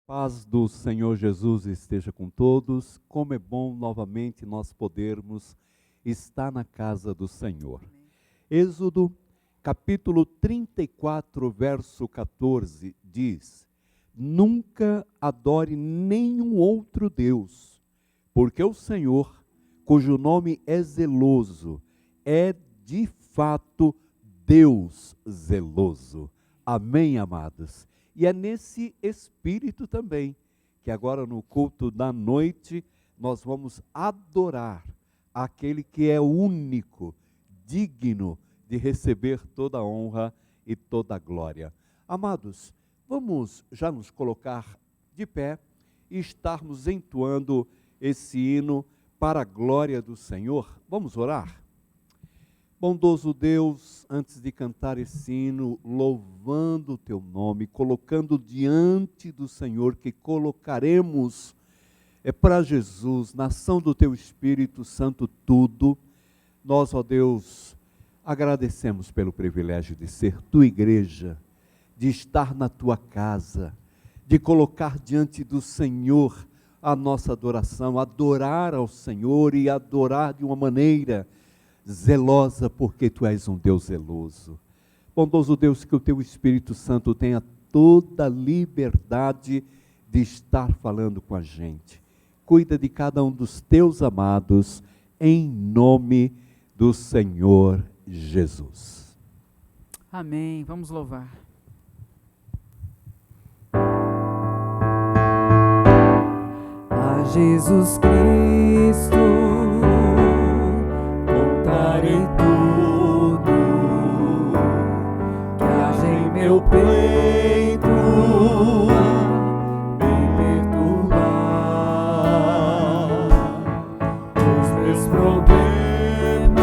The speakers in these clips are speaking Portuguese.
Paz do Senhor Jesus esteja com todos. Como é bom novamente nós podermos estar na casa do Senhor. Êxodo, capítulo 34, verso 14, diz: Nunca adore nenhum outro Deus, porque o Senhor, cujo nome é zeloso, é de fato Deus zeloso. Amém, amados? E é nesse espírito também que agora no culto da noite nós vamos adorar aquele que é único, digno de receber toda a honra e toda a glória. Amados, vamos já nos colocar de pé e estarmos entoando esse hino para a glória do Senhor. Vamos orar? Bondoso Deus, antes de cantar esse hino, louvando o Teu nome, colocando diante do Senhor, que colocaremos para Jesus, na ação do Teu Espírito Santo, tudo, nós, ó Deus, agradecemos pelo privilégio de ser Tua igreja, de estar na Tua casa, de colocar diante do Senhor a nossa adoração, adorar ao Senhor e adorar de uma maneira zelosa, porque Tu és um Deus zeloso. Bondoso Deus, que o Teu Espírito Santo tenha toda a liberdade de estar falando com a gente. Cuida de cada um dos Teus amados, em nome do Senhor Jesus. Amém. Vamos louvar. A Jesus Cristo contarei tudo que haja em meu peito me perturbar, os meus problemas,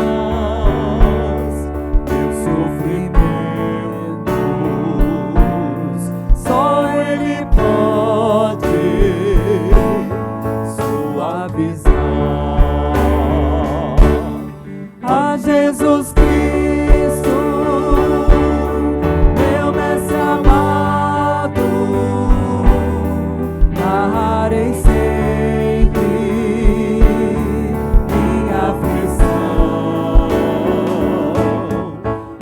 meus sofrimentos, só Ele pode suavizar. A Jesus Cristo, meu mestre amado, narrarei sempre minha aflição,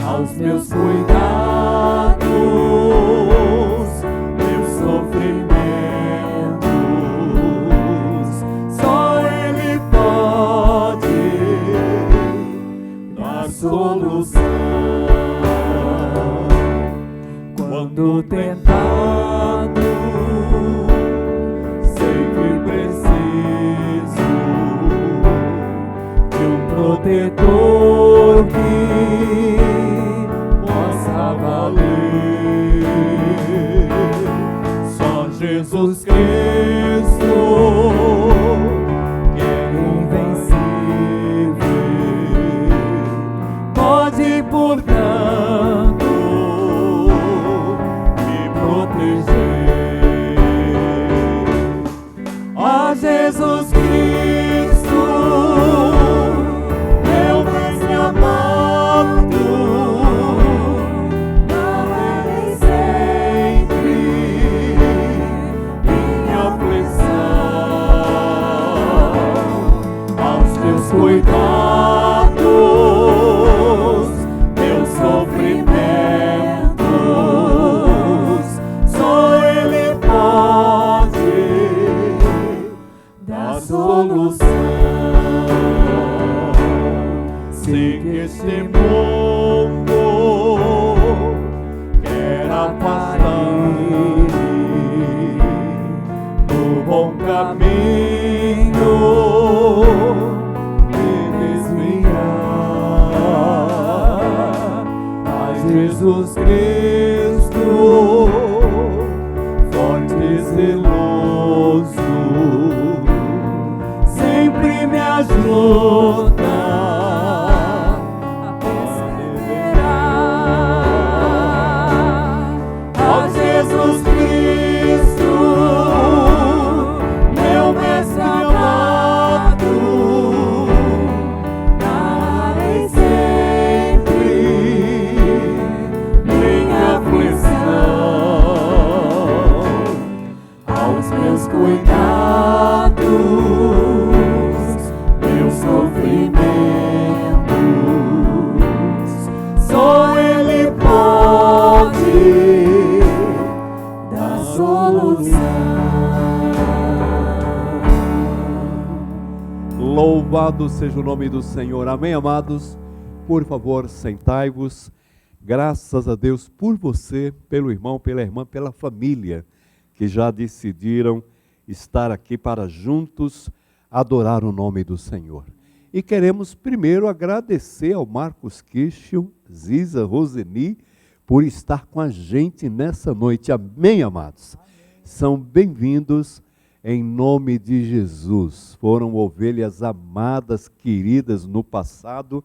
aos meus cuidados, meus sofrimentos, só Ele pode dar solução. Quando tentado, sei que preciso de um protetor que possa valer. Só Jesus Cristo, que é invencível, pode, portanto, me proteger. Ó Jesus Cristo, meu mestre amado, narrarei sempre minha aflição, aos teus cuidados, meus sofrimentos, só Ele pode dar solução. Sei que este mundo quer afastar-me do bom caminho e desviar. Mas Jesus Cristo, forte e zeloso, sempre me ajuda a perseverar. Ó Jesus Cristo, meu mestre amado, narrarei sempre minha Louvado seja o nome do Senhor. Amém, amados? Por favor, sentai-vos. Graças a Deus por você, pelo irmão, pela irmã, pela família, que já decidiram estar aqui para juntos adorar o nome do Senhor. E queremos primeiro agradecer ao Marcos Kischel, Ziza, Roseni, por estar com a gente nessa noite. Amém, amados? Amém. São bem-vindos em nome de Jesus. Foram ovelhas amadas, queridas no passado.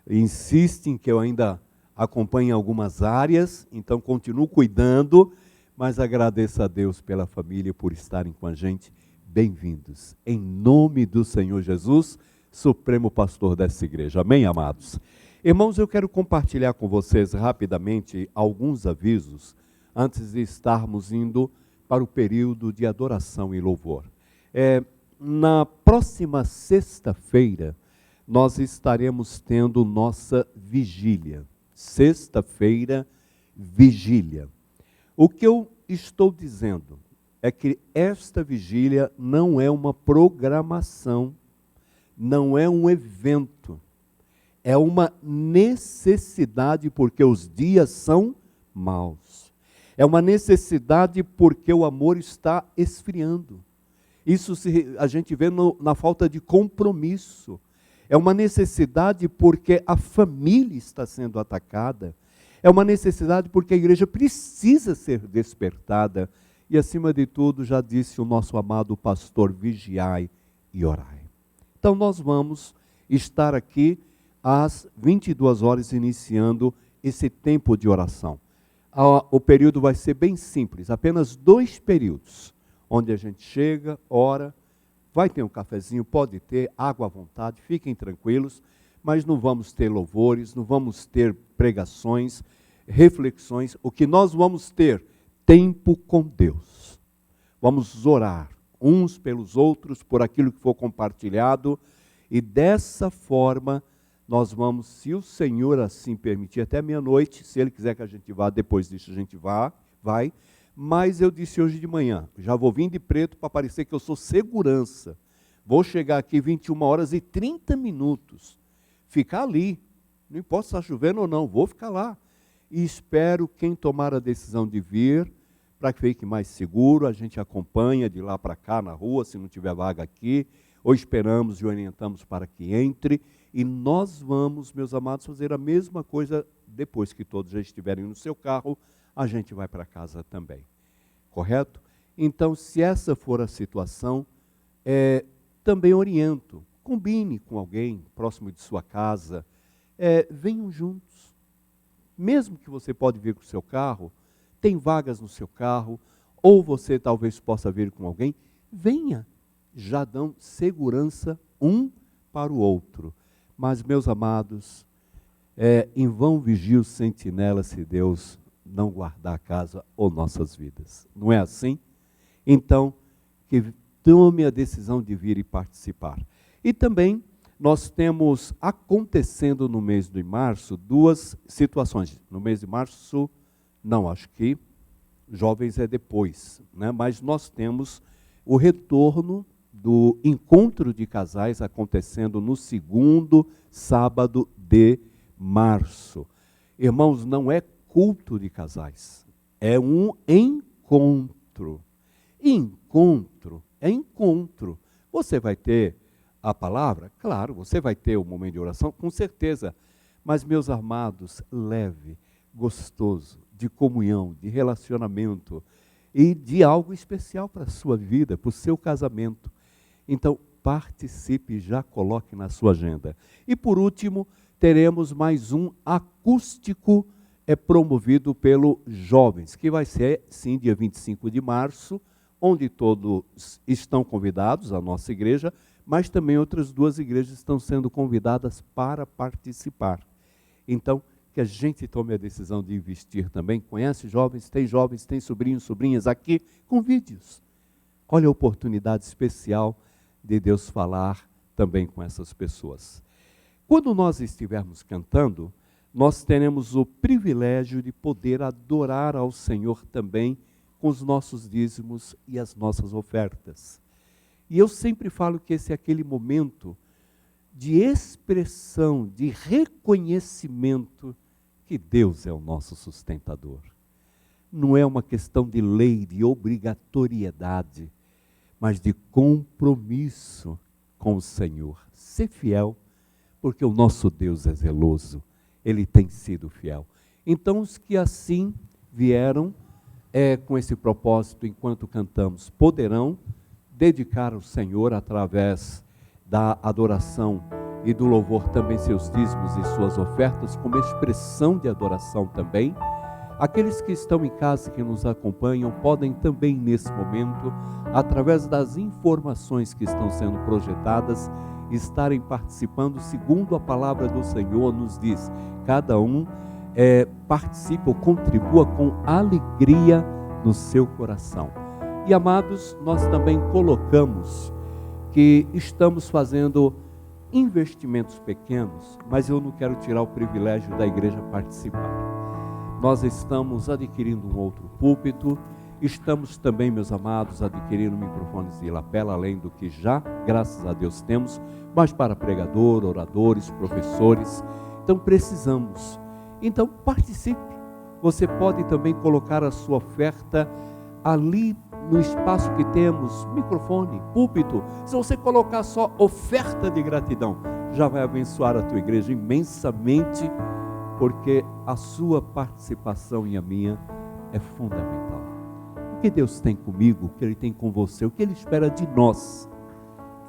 Insistem que eu ainda acompanhe algumas áreas, então continuo cuidando, mas agradeço a Deus pela família por estarem com a gente. Bem-vindos. Em nome do Senhor Jesus, Supremo Pastor dessa igreja. Amém, amados? Irmãos, eu quero compartilhar com vocês rapidamente alguns avisos antes de estarmos indo para o período de adoração e louvor. Na próxima sexta-feira, nós estaremos tendo nossa vigília. Sexta-feira, vigília. O que eu estou dizendo é que esta vigília não é uma programação, não é um evento, é uma necessidade porque os dias são maus. É uma necessidade porque o amor está esfriando. Isso a gente vê na falta de compromisso. É uma necessidade porque a família está sendo atacada. É uma necessidade porque a igreja precisa ser despertada. E acima de tudo, já disse o nosso amado pastor, vigiai e orai. Então nós vamos estar aqui às 22 horas iniciando esse tempo de oração. O período vai ser bem simples, apenas 2 períodos, onde a gente chega, ora, vai ter um cafezinho, pode ter, água à vontade, fiquem tranquilos, mas não vamos ter louvores, não vamos ter pregações, reflexões. O que nós vamos ter? Tempo com Deus. Vamos orar uns pelos outros, por aquilo que for compartilhado, e dessa forma nós vamos, se o Senhor assim permitir, até meia-noite, se Ele quiser que a gente vá, depois disso a gente vai. Mas eu disse hoje de manhã, já vou vir de preto para parecer que eu sou segurança. Vou chegar aqui 21 horas e 30 minutos. Ficar ali, não importa se está chovendo ou não, vou ficar lá. E espero quem tomar a decisão de vir, para que fique mais seguro, a gente acompanha de lá para cá na rua, se não tiver vaga aqui, ou esperamos e orientamos para que entre. E nós vamos, meus amados, fazer a mesma coisa depois que todos já estiverem no seu carro, a gente vai para casa também. Correto? Então, se essa for a situação, também oriento. Combine com alguém próximo de sua casa. Venham juntos. Mesmo que você pode vir com o seu carro, tem vagas no seu carro, ou você talvez possa vir com alguém, venha. Já dão segurança um para o outro. Mas, meus amados, em vão vigia o sentinela se Deus não guardar a casa ou nossas vidas. Não é assim? Então, que tome a decisão de vir e participar. E também, nós temos acontecendo no mês de março 2 situações. No mês de março, não, acho que jovens é depois, né? Mas nós temos o retorno do encontro de casais acontecendo no 2º sábado de março. Irmãos, não é culto de casais, é um encontro. Encontro é encontro. Você vai ter a palavra? Claro, você vai ter o momento de oração, com certeza. Mas, meus amados, leve, gostoso, de comunhão, de relacionamento e de algo especial para a sua vida, para o seu casamento. Então, participe, já coloque na sua agenda. E por último, teremos mais um acústico promovido pelo Jovens, que vai ser, sim, dia 25 de março, onde todos estão convidados, a nossa igreja, mas também outras 2 igrejas estão sendo convidadas para participar. Então, que a gente tome a decisão de investir também. Conhece jovens, tem sobrinhos, sobrinhas aqui, convide-os. Olha a oportunidade especial de Deus falar também com essas pessoas. Quando nós estivermos cantando, nós teremos o privilégio de poder adorar ao Senhor também com os nossos dízimos e as nossas ofertas. E eu sempre falo que esse é aquele momento de expressão, de reconhecimento que Deus é o nosso sustentador. Não é uma questão de lei, de obrigatoriedade, mas de compromisso com o Senhor. Ser fiel, porque o nosso Deus é zeloso, Ele tem sido fiel. Então os que assim vieram com esse propósito, enquanto cantamos, poderão dedicar ao Senhor através da adoração e do louvor também seus dízimos e suas ofertas, como expressão de adoração também. Aqueles que estão em casa, que nos acompanham, podem também nesse momento, através das informações que estão sendo projetadas, estarem participando segundo a palavra do Senhor nos diz. Cada um participe ou contribua com alegria no seu coração. E amados, nós também colocamos que estamos fazendo investimentos pequenos, mas eu não quero tirar o privilégio da igreja participar. Nós estamos adquirindo um outro púlpito, estamos também, meus amados, adquirindo microfones de lapela, além do que já, graças a Deus, temos, mas para pregador, oradores, professores. Então precisamos. Então participe. Você pode também colocar a sua oferta ali no espaço que temos, microfone, púlpito. Se você colocar só oferta de gratidão, já vai abençoar a tua igreja imensamente, porque a sua participação e a minha é fundamental. O que Deus tem comigo, o que Ele tem com você, o que Ele espera de nós.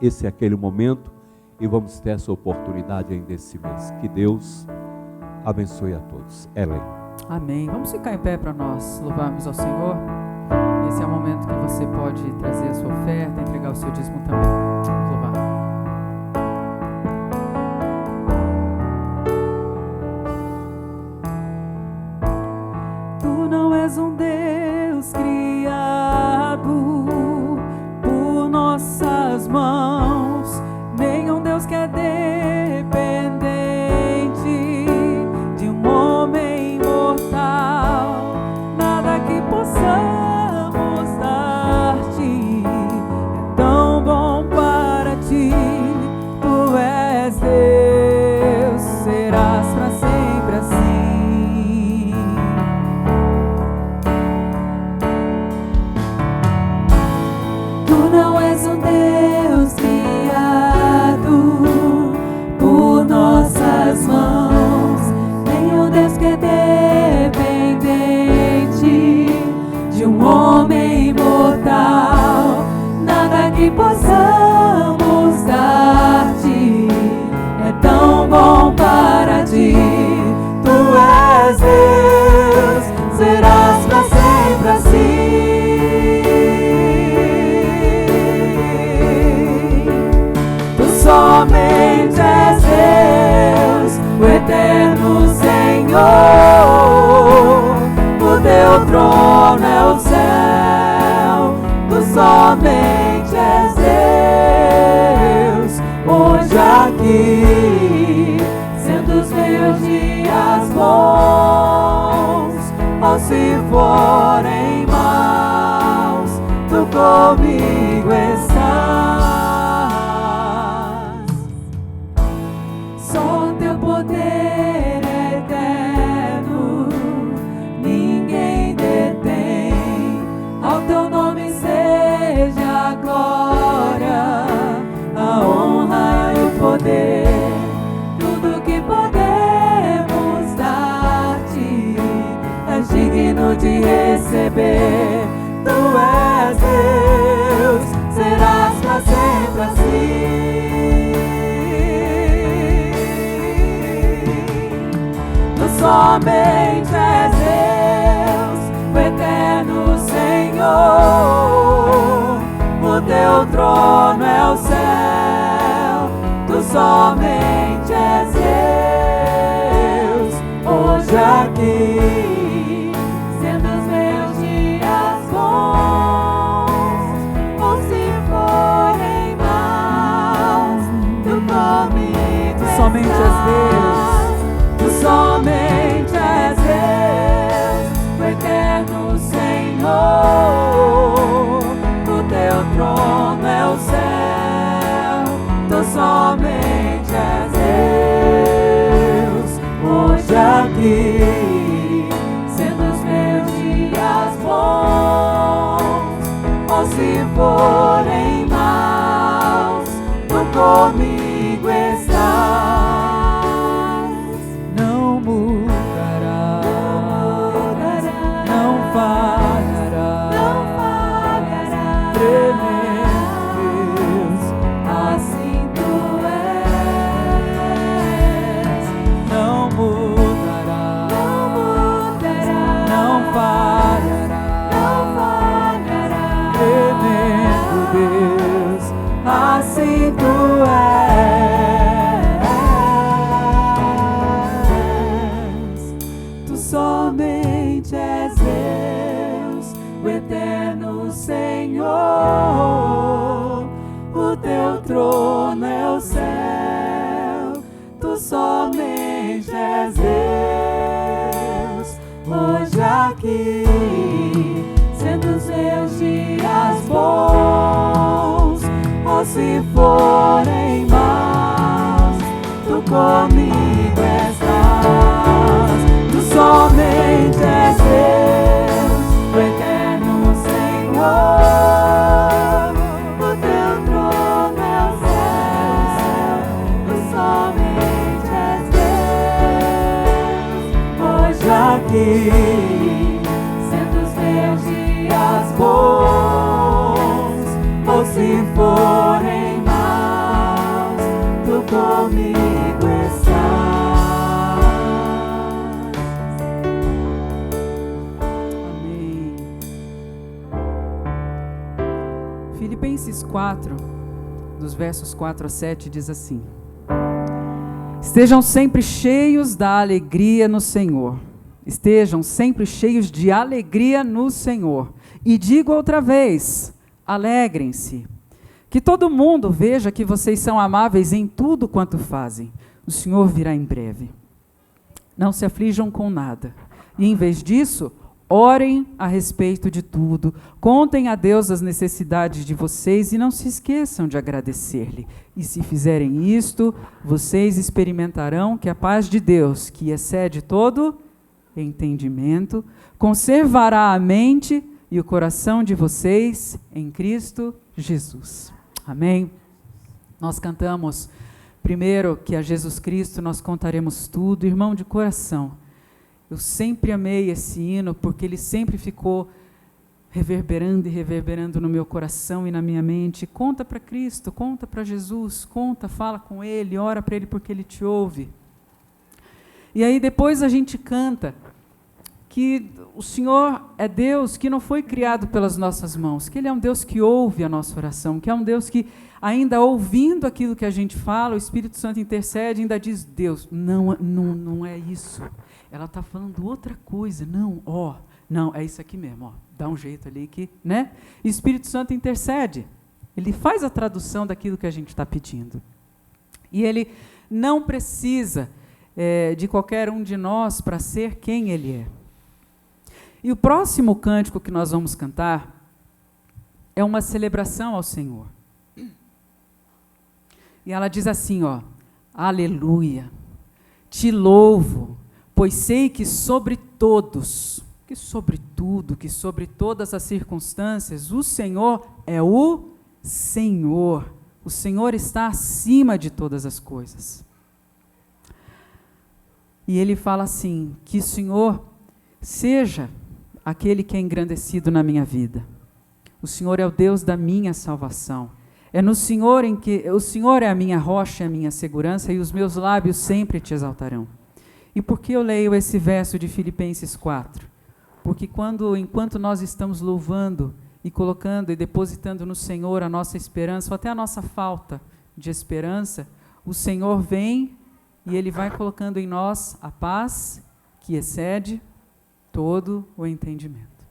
Esse é aquele momento e vamos ter essa oportunidade ainda esse mês. Que Deus abençoe a todos. Ellen. Amém. Vamos ficar em pé para nós louvarmos ao Senhor. Esse é o momento que você pode trazer a sua oferta, entregar o seu dízimo também. Vamos louvar. Tu não és um Deus criado por nossas mãos, nem um Deus que é dependente de um homem mortal. Nada que possamos dar-te é tão bom para ti. Tu és Deus, serás para sempre assim. Tu não és um Deus criado por nossas mãos, nem um Deus que é dependente de um homem mortal. Nada que possamos dar-te é tão bom para ti. Tu és Deus, serás para sempre assim. Tu somente és Deus, o eterno Senhor. O teu trono é o céu. Tu somente és Deus, hoje aqui, sendo os meus dias bons, ou se forem maus, tu comigo estás. Só teu poder é eterno, ninguém detém. Ao teu nome seja a glória, a honra e o poder. Tudo que podemos dar-te és digno de receber. Tu és Deus, serás para sempre assim. Tu somente és Deus, o eterno Senhor. O teu trono é o céu. Tu somente és Deus, hoje aqui, sendo os meus dias bons, ou se forem maus, tu comigo estás. Somente és Deus. Tu somente és Deus, o eterno Senhor. O teu trono é o céu. Tu somente és aqui, sendo os meus dias bons, ou se forem maus, tu comigo estás. Não mudará, não falhará, tremendo Deus, assim tu és. Não mudará, não falhará, tremendo Deus, assim tu és. Tu somente és Deus, o eterno Senhor. O teu trono é o céu, tu somente és Deus. Hoje aqui, sendo os meus dias bons, ou se forem maus, tu comigo estás. Tu somente és Deus, o eterno Senhor. O teu trono é o céu, tu somente és Deus. Hoje aqui, sendo os meus dias bons, ou se forem maus, tu comigo estás. Amém. Filipenses 4, dos versos 4 a 7, diz assim: Estejam sempre cheios da alegria no Senhor. Estejam sempre cheios de alegria no Senhor. E digo outra vez, alegrem-se. Que todo mundo veja que vocês são amáveis em tudo quanto fazem. O Senhor virá em breve. Não se aflijam com nada. E em vez disso, orem a respeito de tudo. Contem a Deus as necessidades de vocês e não se esqueçam de agradecer-lhe. E se fizerem isto, vocês experimentarão que a paz de Deus, que excede todo entendimento, conservará a mente e o coração de vocês em Cristo Jesus. Amém? Nós cantamos primeiro que a Jesus Cristo nós contaremos tudo, irmão de coração. Eu sempre amei esse hino porque ele sempre ficou reverberando e reverberando no meu coração e na minha mente. Conta para Cristo, conta para Jesus, conta, fala com Ele, ora para Ele porque Ele te ouve. E aí depois a gente canta que o Senhor é Deus que não foi criado pelas nossas mãos, que Ele é um Deus que ouve a nossa oração, que é um Deus que, ainda ouvindo aquilo que a gente fala, o Espírito Santo intercede e ainda diz, Deus, não é isso. Ela está falando outra coisa, não, é isso aqui mesmo, dá um jeito ali que, né? E o Espírito Santo intercede, ele faz a tradução daquilo que a gente está pedindo. E ele não precisa de qualquer um de nós para ser quem ele é. E o próximo cântico que nós vamos cantar é uma celebração ao Senhor. E ela diz assim, aleluia, te louvo, pois sei que sobre todos, que sobre tudo, que sobre todas as circunstâncias, o Senhor é o Senhor. O Senhor está acima de todas as coisas. E ele fala assim, que o Senhor seja aquele que é engrandecido na minha vida. O Senhor é o Deus da minha salvação. É no Senhor em que o Senhor é a minha rocha, a minha segurança, e os meus lábios sempre te exaltarão. E por que eu leio esse verso de Filipenses 4? Porque enquanto nós estamos louvando e colocando e depositando no Senhor a nossa esperança, ou até a nossa falta de esperança, o Senhor vem e Ele vai colocando em nós a paz que excede todo o entendimento.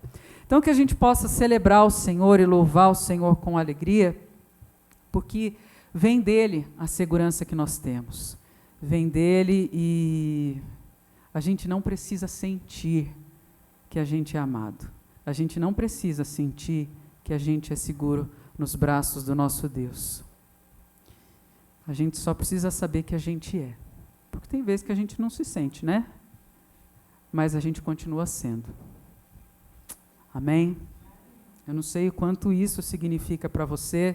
Então que a gente possa celebrar o Senhor e louvar o Senhor com alegria, porque vem dele a segurança que nós temos. Vem dele e a gente não precisa sentir que a gente é amado. A gente não precisa sentir que a gente é seguro nos braços do nosso Deus. A gente só precisa saber que a gente é. Porque tem vezes que a gente não se sente, né? mas a gente continua sendo. Amém? Eu não sei o quanto isso significa para você,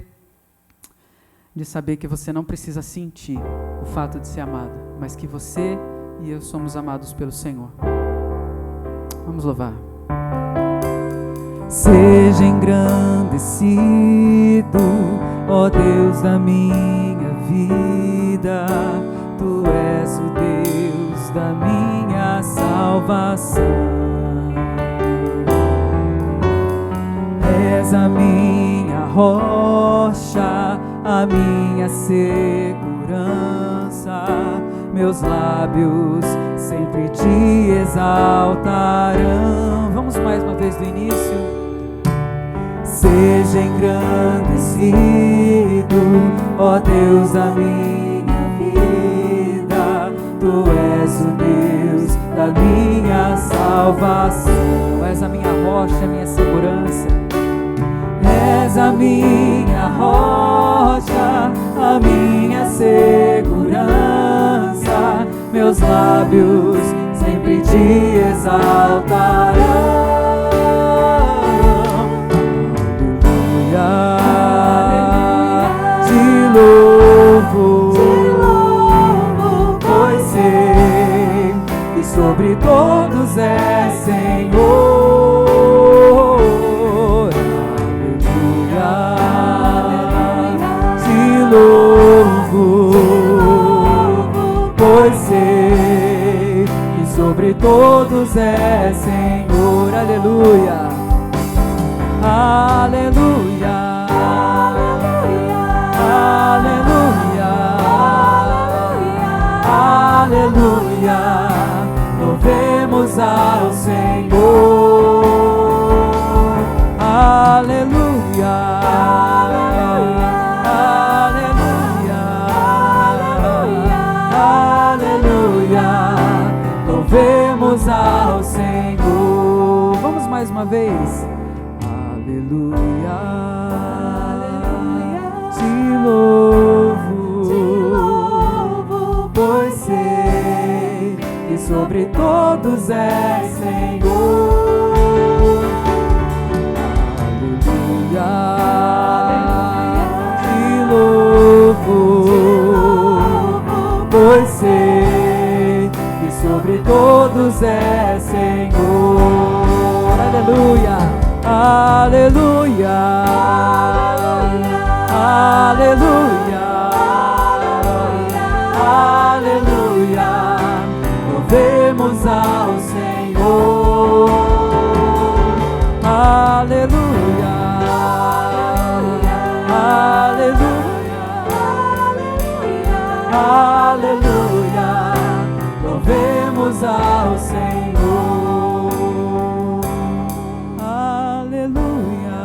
de saber que você não precisa sentir o fato de ser amado, mas que você e eu somos amados pelo Senhor. Vamos louvar. Seja engrandecido, ó Deus da minha vida, Tu és o Deus da minha salvação. És a minha rocha, a minha segurança, meus lábios sempre te exaltarão. Vamos mais uma vez do início. Seja engrandecido, ó Deus da minha vida, Tu és o Deus da minha salvação. És a minha rocha, a minha segurança. És a minha rocha, a minha segurança, meus lábios sempre te exaltarão. Pois sei que sobre todos é Senhor. Aleluia, te louvo, pois sei que sobre todos é Senhor. Aleluia, aleluia. Aleluia, aleluia, louvemos ao Senhor. Aleluia, aleluia, aleluia, louvemos ao Senhor. Vamos mais uma vez. Aleluia. Louvo, pois sei que sobre todos é Senhor. Aleluia, te louvo, pois sei que sobre todos é Senhor. Aleluia, aleluia. Aleluia, aleluia, louvemos ao Senhor. Aleluia, aleluia, aleluia, louvemos ao Senhor. Aleluia.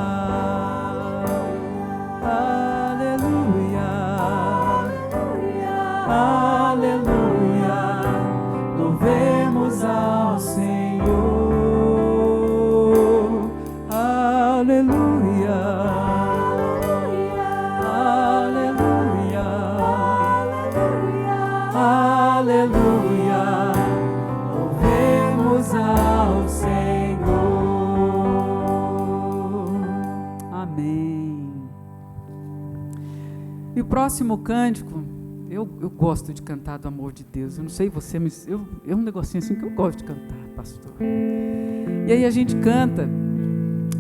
Aleluia, louvemos ao Senhor. Aleluia, aleluia, aleluia, louvemos ao Senhor. Amém. E o próximo cântico, eu gosto de cantar do amor de Deus. Eu não sei você, mas é um negocinho assim que eu gosto de cantar, pastor. E aí a gente canta,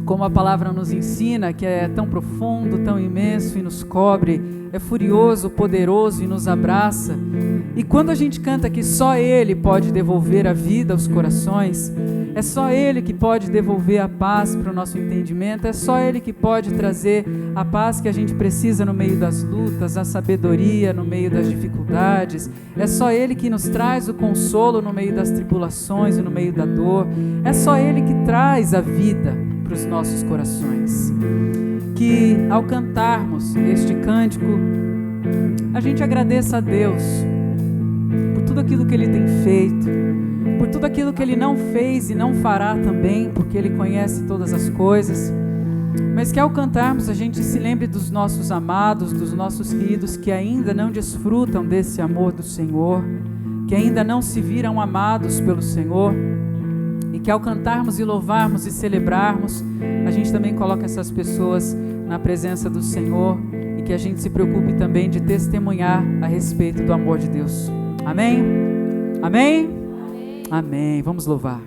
como a palavra nos ensina, que é tão profundo, tão imenso e nos cobre, é furioso, poderoso e nos abraça. E quando a gente canta que só Ele pode devolver a vida aos corações, é só Ele que pode devolver a paz para o nosso entendimento, é só Ele que pode trazer a paz que a gente precisa no meio das lutas, a sabedoria no meio das dificuldades, é só Ele que nos traz o consolo no meio das tribulações e no meio da dor, é só Ele que traz a vida para os nossos corações. Que ao cantarmos este cântico, a gente agradeça a Deus por tudo aquilo que Ele tem feito, por tudo aquilo que Ele não fez e não fará também, porque Ele conhece todas as coisas, mas que ao cantarmos a gente se lembre dos nossos amados, dos nossos queridos que ainda não desfrutam desse amor do Senhor, que ainda não se viram amados pelo Senhor, que ao cantarmos e louvarmos e celebrarmos, a gente também coloca essas pessoas na presença do Senhor e que a gente se preocupe também de testemunhar a respeito do amor de Deus. Amém? Amém? Amém. Amém. Vamos louvar.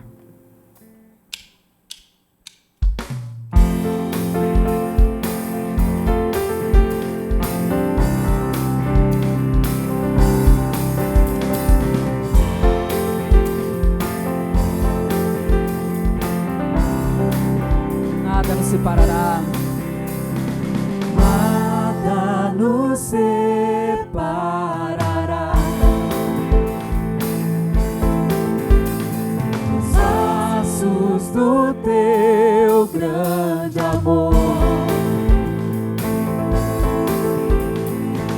Nada nos separará. Nada nos separará dos laços do teu grande amor.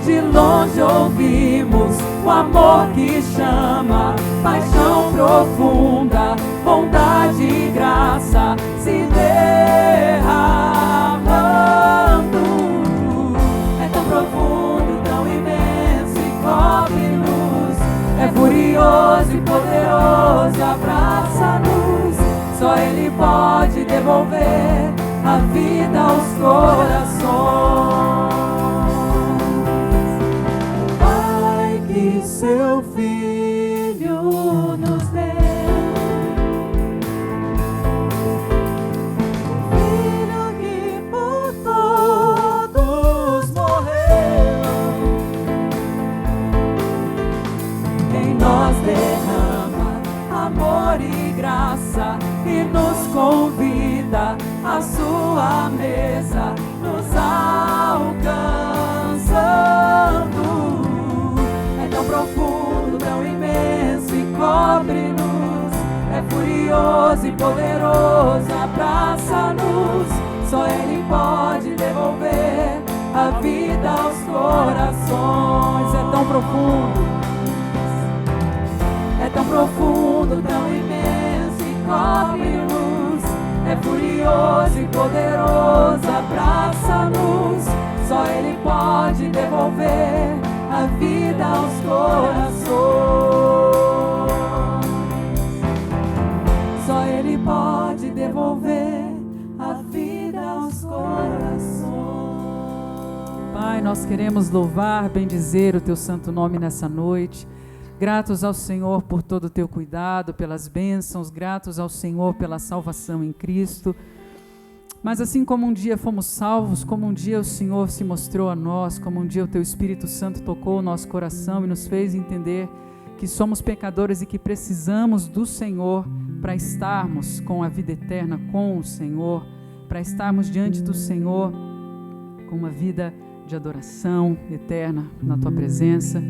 De longe ouvimos o amor que chama, paixão profunda, bondade e graça se derramando. É tão profundo, tão imenso e cobre-nos. É furioso e poderoso, abraça-nos. Só Ele pode devolver a vida aos corações. Pai que seu Filho nos deu, derrama amor e graça e nos convida à sua mesa, nos alcançando. É tão profundo, tão imenso e cobre-nos. É furioso e poderoso, abraça-nos. Só Ele pode devolver a vida aos corações. É tão profundo. É tão profundo, tão imenso e cobre-nos. É furioso e poderoso, abraça-nos. Só Ele pode devolver a vida aos corações. Só Ele pode devolver a vida aos corações. Pai, nós queremos louvar, bendizer o Teu santo nome nessa noite. Gratos ao Senhor por todo o Teu cuidado, pelas bênçãos, gratos ao Senhor pela salvação em Cristo. Mas assim como um dia fomos salvos, como um dia o Senhor se mostrou a nós, como um dia o Teu Espírito Santo tocou o nosso coração e nos fez entender que somos pecadores e que precisamos do Senhor para estarmos com a vida eterna com o Senhor, para estarmos diante do Senhor com uma vida de adoração eterna na Tua presença.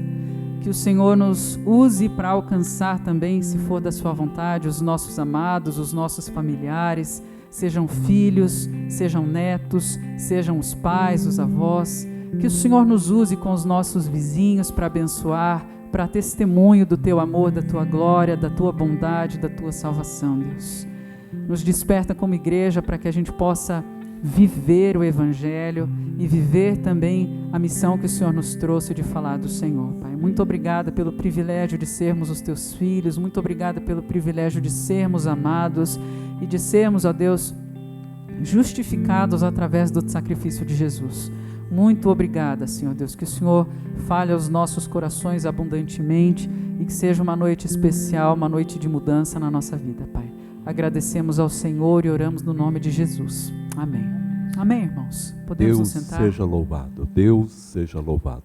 Que o Senhor nos use para alcançar também, se for da sua vontade, os nossos amados, os nossos familiares, sejam filhos, sejam netos, sejam os pais, os avós. Que o Senhor nos use com os nossos vizinhos para abençoar, para testemunho do Teu amor, da Tua glória, da Tua bondade, da Tua salvação, Deus. Nos desperta como igreja para que a gente possa viver o Evangelho e viver também a missão que o Senhor nos trouxe de falar do Senhor, Pai. Muito obrigada pelo privilégio de sermos os Teus filhos, muito obrigada pelo privilégio de sermos amados e de sermos, ó Deus, justificados através do sacrifício de Jesus. Muito obrigada, Senhor Deus, que o Senhor fale aos nossos corações abundantemente e que seja uma noite especial, uma noite de mudança na nossa vida, Pai. Agradecemos ao Senhor e oramos no nome de Jesus. Amém. Amém, irmãos? Podemos Deus nos sentar? seja louvado, Deus seja louvado.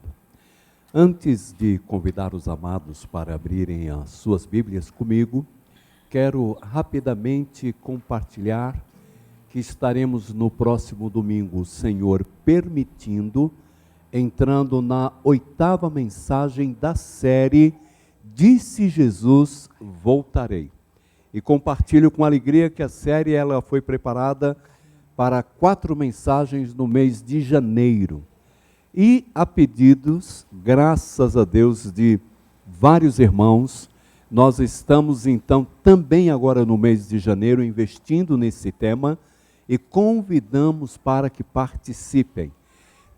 Antes de convidar os amados para abrirem as suas Bíblias comigo, quero rapidamente compartilhar que estaremos no próximo domingo, o Senhor permitindo, entrando na 8ª mensagem da série Disse Jesus, Voltarei. E compartilho com alegria que a série ela foi preparada para 4 mensagens no mês de janeiro. E a pedidos, graças a Deus, de vários irmãos, nós estamos então também agora no mês de janeiro investindo nesse tema e convidamos para que participem.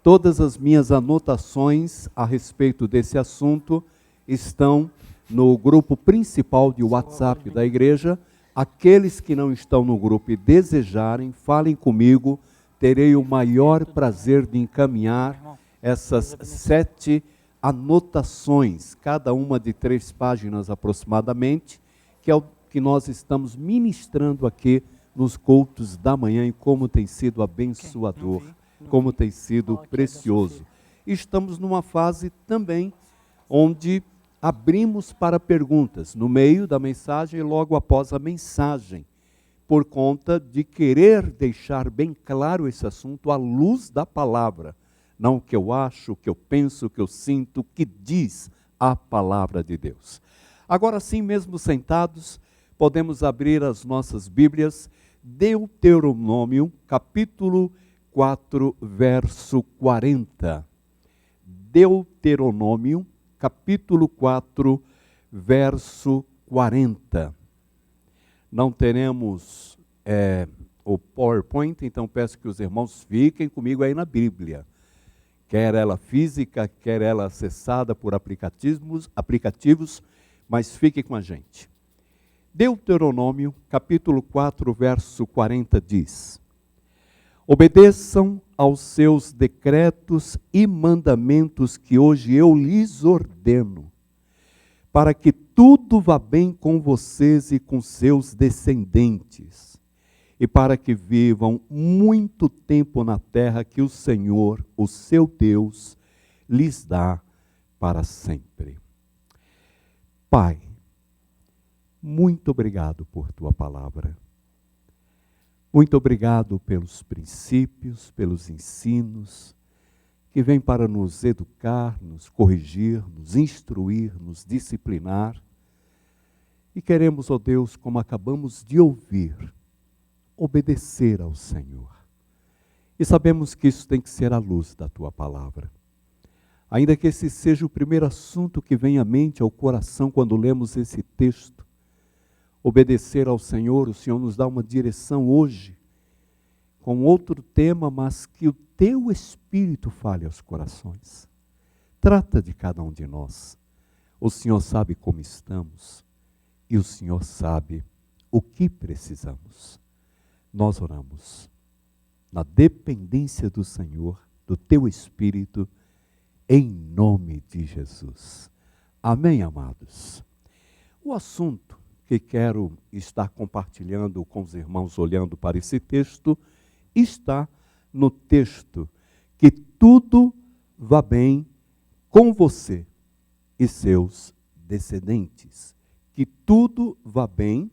Todas as minhas anotações a respeito desse assunto estão no grupo principal de WhatsApp da igreja, Aqueles que não estão no grupo e desejarem, falem comigo, terei o maior prazer de encaminhar essas 7 anotações, cada uma de 3 páginas aproximadamente, que é o que nós estamos ministrando aqui nos cultos da manhã e como tem sido abençoador, como tem sido precioso. Estamos numa fase também onde abrimos para perguntas, no meio da mensagem e logo após a mensagem, por conta de querer deixar bem claro esse assunto à luz da palavra. Não o que eu acho, o que eu penso, o que eu sinto, o que diz a palavra de Deus. Agora sim, mesmo sentados, podemos abrir as nossas Bíblias, Deuteronômio, capítulo 4, verso 40. Deuteronômio, capítulo 4, verso 40. Não teremos o PowerPoint, então peço que os irmãos fiquem comigo aí na Bíblia. Quer ela física, quer ela acessada por aplicativos, mas fiquem com a gente. Deuteronômio, capítulo 4, verso 40 diz: obedeçam aos seus decretos e mandamentos que hoje eu lhes ordeno, para que tudo vá bem com vocês e com seus descendentes, e para que vivam muito tempo na terra que o Senhor, o seu Deus, lhes dá para sempre. Pai, muito obrigado por tua palavra. Muito obrigado pelos princípios, pelos ensinos, que vêm para nos educar, nos corrigir, nos instruir, nos disciplinar. E queremos, ó Deus, como acabamos de ouvir, obedecer ao Senhor. E sabemos que isso tem que ser à luz da tua palavra. Ainda que esse seja o primeiro assunto que vem à mente, ao coração, quando lemos esse texto, obedecer ao Senhor, o Senhor nos dá uma direção hoje, com outro tema, mas que o teu Espírito fale aos corações. Trata de cada um de nós. O Senhor sabe como estamos e o Senhor sabe o que precisamos. Nós oramos na dependência do Senhor, do teu Espírito, em nome de Jesus. Amém, amados? O assunto que quero estar compartilhando com os irmãos olhando para esse texto, está no texto, que tudo vá bem com você e seus descendentes. Que tudo vá bem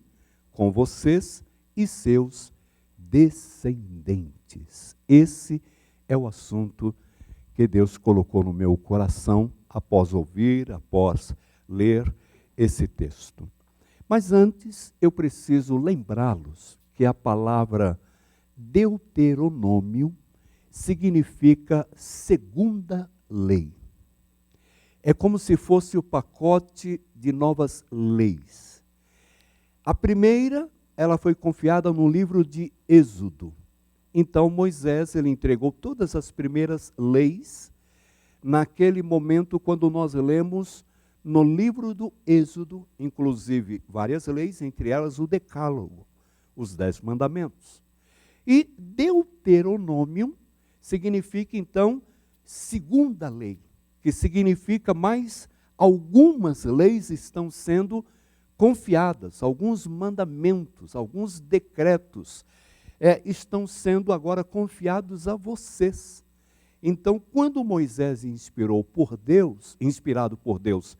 com vocês e seus descendentes. Esse é o assunto que Deus colocou no meu coração após ouvir, após ler esse texto. Mas antes, eu preciso lembrá-los que a palavra Deuteronômio significa segunda lei. É como se fosse o pacote de novas leis. A primeira, ela foi confiada no livro de Êxodo. Então Moisés, ele entregou todas as primeiras leis naquele momento quando nós lemos no livro do Êxodo, inclusive várias leis, entre elas o Decálogo, os 10 mandamentos. E Deuteronômio significa, então, segunda lei, que significa mais algumas leis estão sendo confiadas, alguns mandamentos, alguns decretos estão sendo agora confiados a vocês. Então, quando Moisés inspirado por Deus,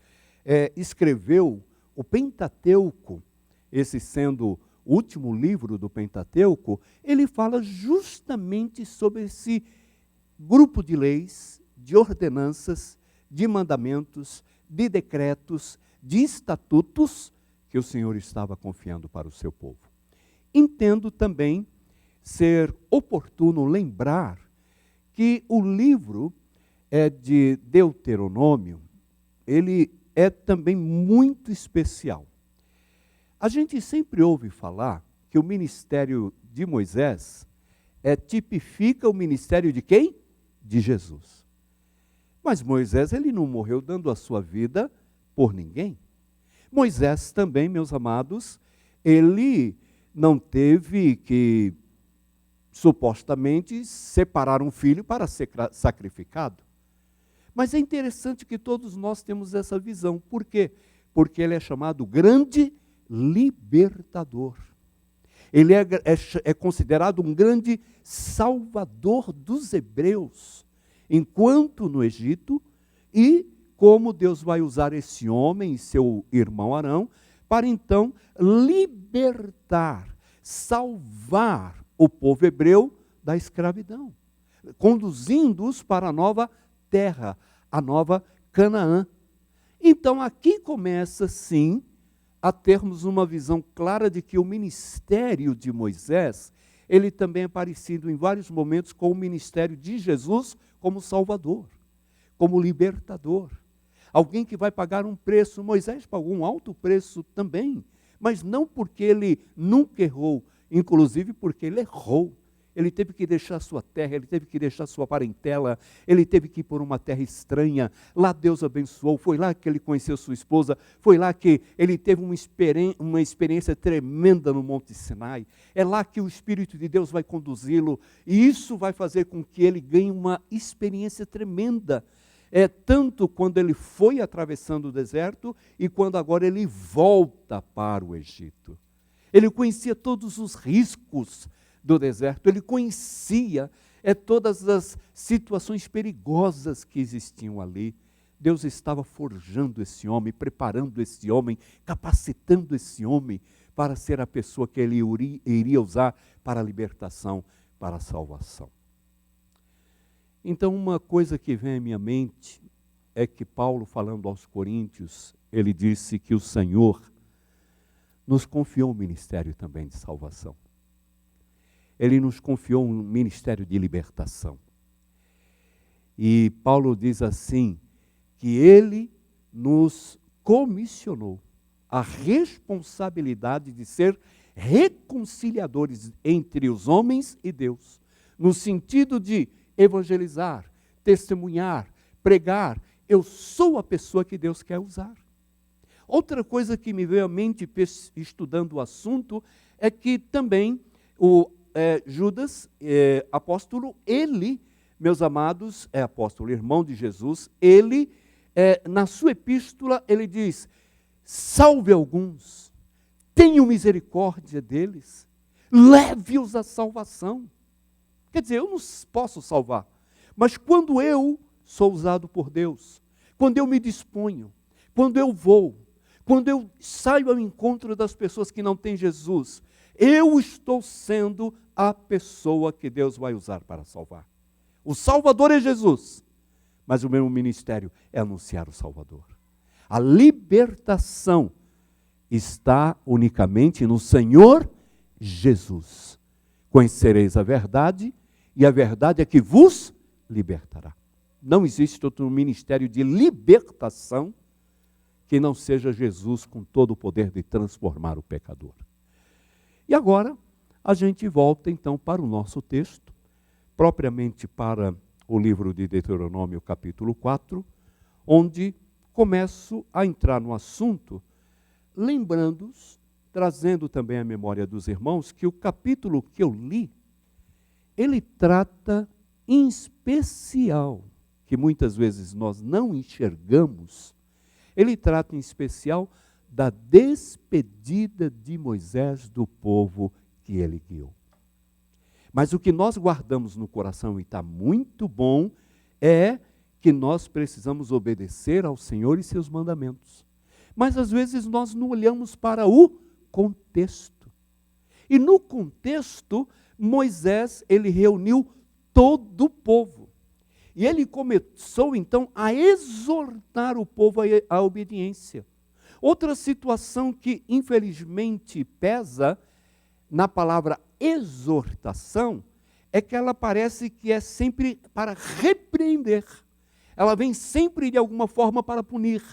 escreveu o Pentateuco, esse sendo o último livro do Pentateuco, ele fala justamente sobre esse grupo de leis, de ordenanças, de mandamentos, de decretos, de estatutos que o Senhor estava confiando para o seu povo. Entendo também ser oportuno lembrar que o livro de Deuteronômio, ele é também muito especial. A gente sempre ouve falar que o ministério de Moisés tipifica o ministério de quem? De Jesus. Mas Moisés, ele não morreu dando a sua vida por ninguém. Moisés também, meus amados, ele não teve que, supostamente, separar um filho para ser sacrificado. Mas é interessante que todos nós temos essa visão. Por quê? Porque ele é chamado grande libertador. Ele é considerado um grande salvador dos hebreus, enquanto no Egito, e como Deus vai usar esse homem e seu irmão Arão, para então libertar, salvar o povo hebreu da escravidão, conduzindo-os para a nova terra, a nova Canaã. Então aqui começa sim a termos uma visão clara de que o ministério de Moisés, ele também é parecido em vários momentos com o ministério de Jesus como Salvador, como libertador. Alguém que vai pagar um preço. Moisés pagou um alto preço também, mas não porque ele nunca errou, inclusive porque ele errou. Ele teve que deixar sua terra, ele teve que deixar sua parentela, ele teve que ir por uma terra estranha. Lá Deus abençoou, foi lá que ele conheceu sua esposa, foi lá que ele teve uma experiência tremenda no Monte Sinai. É lá que o Espírito de Deus vai conduzi-lo, e isso vai fazer com que ele ganhe uma experiência tremenda. Tanto quando ele foi atravessando o deserto e quando agora ele volta para o Egito. Ele conhecia todos os riscos do deserto, ele conhecia todas as situações perigosas que existiam ali. Deus estava forjando esse homem, preparando esse homem, capacitando esse homem para ser a pessoa que ele iria usar para a libertação, para a salvação. Então, uma coisa que vem à minha mente é que Paulo, falando aos Coríntios, ele disse que o Senhor nos confiou um ministério também de salvação. Ele nos confiou um ministério de libertação. E Paulo diz assim, que ele nos comissionou a responsabilidade de ser reconciliadores entre os homens e Deus, no sentido de evangelizar, testemunhar, pregar. Eu sou a pessoa que Deus quer usar. Outra coisa que me veio à mente estudando o assunto é que também o Judas, apóstolo, ele, meus amados, é apóstolo, irmão de Jesus, ele, na sua epístola, ele diz, salve alguns, tenha misericórdia deles, leve-os à salvação. Quer dizer, eu não posso salvar, mas quando eu sou usado por Deus, quando eu me disponho, quando eu vou, quando eu saio ao encontro das pessoas que não têm Jesus, eu estou sendo a pessoa que Deus vai usar para salvar. O Salvador é Jesus, mas o meu ministério é anunciar o Salvador. A libertação está unicamente no Senhor Jesus. Conhecereis a verdade, e a verdade é que vos libertará. Não existe outro ministério de libertação que não seja Jesus com todo o poder de transformar o pecador. E agora, a gente volta então para o nosso texto, propriamente para o livro de Deuteronômio, capítulo 4, onde começo a entrar no assunto, lembrando-os, trazendo também à memória dos irmãos, que o capítulo que eu li, ele trata em especial, que muitas vezes nós não enxergamos, ele trata em especial da despedida de Moisés do povo que ele guiou. Mas o que nós guardamos no coração, e está muito bom, é que nós precisamos obedecer ao Senhor e seus mandamentos. Mas às vezes nós não olhamos para o contexto. E no contexto, Moisés, ele reuniu todo o povo. E ele começou então a exortar o povo à obediência. Outra situação que infelizmente pesa na palavra exortação é que ela parece que é sempre para repreender. Ela vem sempre de alguma forma para punir.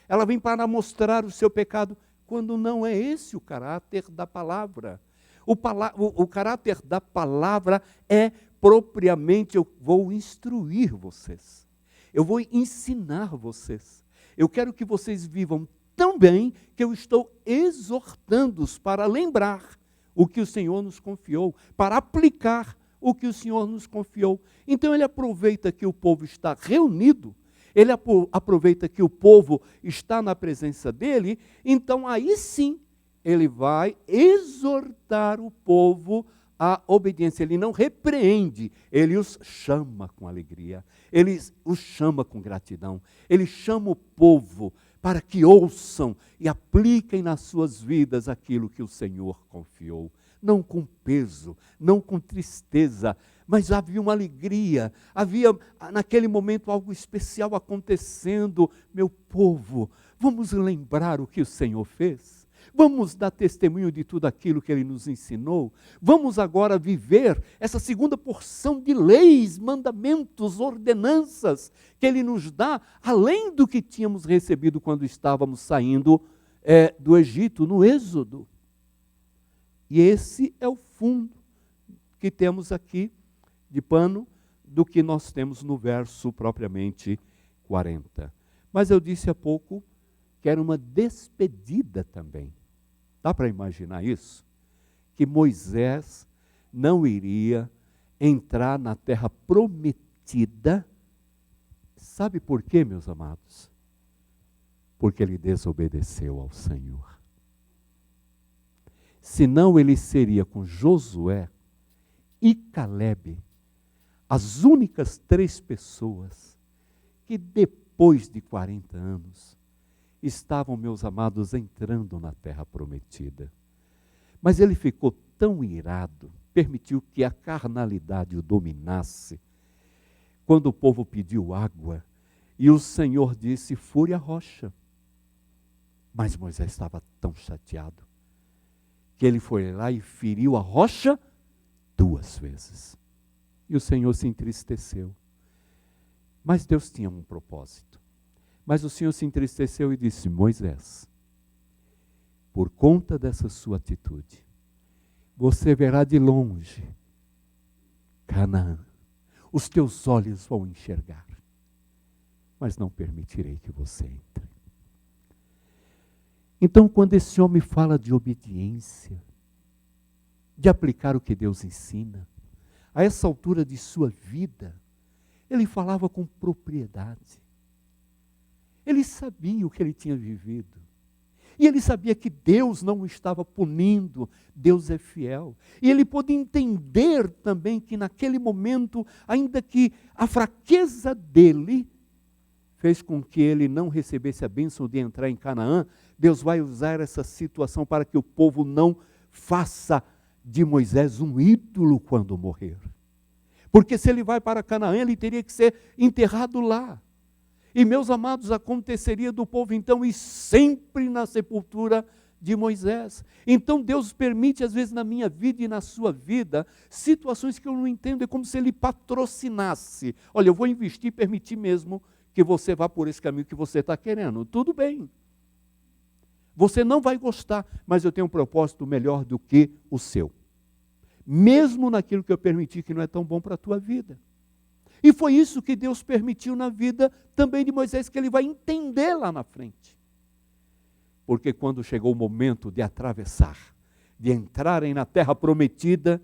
Ela vem para mostrar o seu pecado, quando não é esse o caráter da palavra. O caráter da palavra é propriamente, eu vou instruir vocês. Eu vou ensinar vocês. Eu quero que vocês vivam também que eu estou exortando-os para lembrar o que o Senhor nos confiou, para aplicar o que o Senhor nos confiou. Então ele aproveita que o povo está reunido, ele aproveita que o povo está na presença dele, então aí sim ele vai exortar o povo à obediência. Ele não repreende, ele os chama com alegria, ele os chama com gratidão, ele chama o povo para que ouçam e apliquem nas suas vidas aquilo que o Senhor confiou. Não com peso, não com tristeza, mas havia uma alegria, havia naquele momento algo especial acontecendo. Meu povo, vamos lembrar o que o Senhor fez? Vamos dar testemunho de tudo aquilo que Ele nos ensinou? Vamos agora viver essa segunda porção de leis, mandamentos, ordenanças que Ele nos dá, além do que tínhamos recebido quando estávamos saindo do Egito, no Êxodo. E esse é o fundo que temos aqui de pano do que nós temos no verso propriamente 40. Mas eu disse há pouco que era uma despedida também. Dá para imaginar isso? Que Moisés não iria entrar na terra prometida. Sabe por quê, meus amados? Porque ele desobedeceu ao Senhor. Senão ele seria com Josué e Calebe as únicas 3 pessoas que depois de 40 anos estavam, meus amados, entrando na terra prometida. Mas ele ficou tão irado, permitiu que a carnalidade o dominasse, quando o povo pediu água, e o Senhor disse, fure a rocha. Mas Moisés estava tão chateado, que ele foi lá e feriu a rocha 2 vezes. E o Senhor se entristeceu. Mas Deus tinha um propósito. Mas o Senhor se entristeceu e disse, Moisés, por conta dessa sua atitude, você verá de longe Canaã. Os teus olhos vão enxergar, mas não permitirei que você entre. Então, quando esse homem fala de obediência, de aplicar o que Deus ensina, a essa altura de sua vida, ele falava com propriedade. Ele sabia o que ele tinha vivido. E ele sabia que Deus não o estava punindo, Deus é fiel. E ele pôde entender também que naquele momento, ainda que a fraqueza dele fez com que ele não recebesse a bênção de entrar em Canaã, Deus vai usar essa situação para que o povo não faça de Moisés um ídolo quando morrer. Porque se ele vai para Canaã, ele teria que ser enterrado lá. E, meus amados, aconteceria do povo então ir sempre na sepultura de Moisés. Então Deus permite, às vezes, na minha vida e na sua vida, situações que eu não entendo. É como se Ele patrocinasse. Olha, eu vou investir e permitir mesmo que você vá por esse caminho que você está querendo. Tudo bem. Você não vai gostar, mas eu tenho um propósito melhor do que o seu. Mesmo naquilo que eu permiti que não é tão bom para a tua vida. E foi isso que Deus permitiu na vida também de Moisés, que ele vai entender lá na frente. Porque quando chegou o momento de atravessar, de entrarem na terra prometida,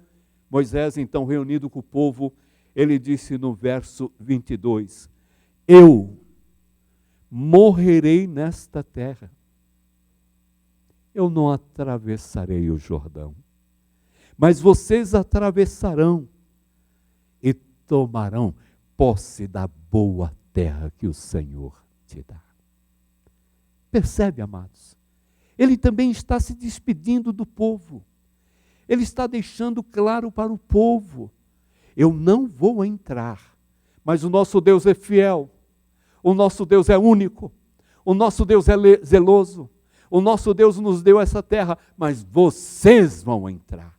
Moisés, então reunido com o povo, ele disse no verso 22, eu morrerei nesta terra, eu não atravessarei o Jordão, mas vocês atravessarão e tomarão posse da boa terra que o Senhor te dá. Percebe, amados? Ele também está se despedindo do povo. Ele está deixando claro para o povo, eu não vou entrar, mas o nosso Deus é fiel, o nosso Deus é único, o nosso Deus é zeloso, o nosso Deus nos deu essa terra, mas vocês vão entrar.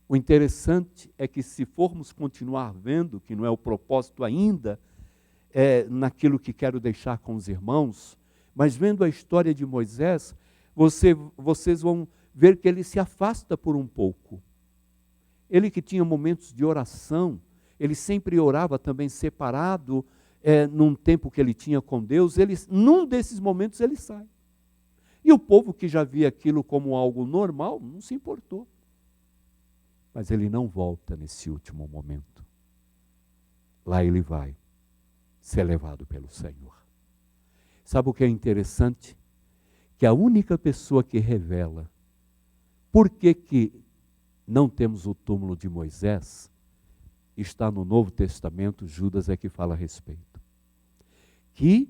O interessante é que se formos continuar vendo, que não é o propósito ainda, naquilo que quero deixar com os irmãos, mas vendo a história de Moisés, vocês vão ver que ele se afasta por um pouco. Ele que tinha momentos de oração, ele sempre orava também separado num tempo que ele tinha com Deus, num desses momentos ele sai. E o povo que já via aquilo como algo normal, não se importou. Mas ele não volta nesse último momento. Lá ele vai ser levado pelo Senhor. Sabe o que é interessante? Que a única pessoa que revela por que não temos o túmulo de Moisés está no Novo Testamento. Judas é que fala a respeito. Que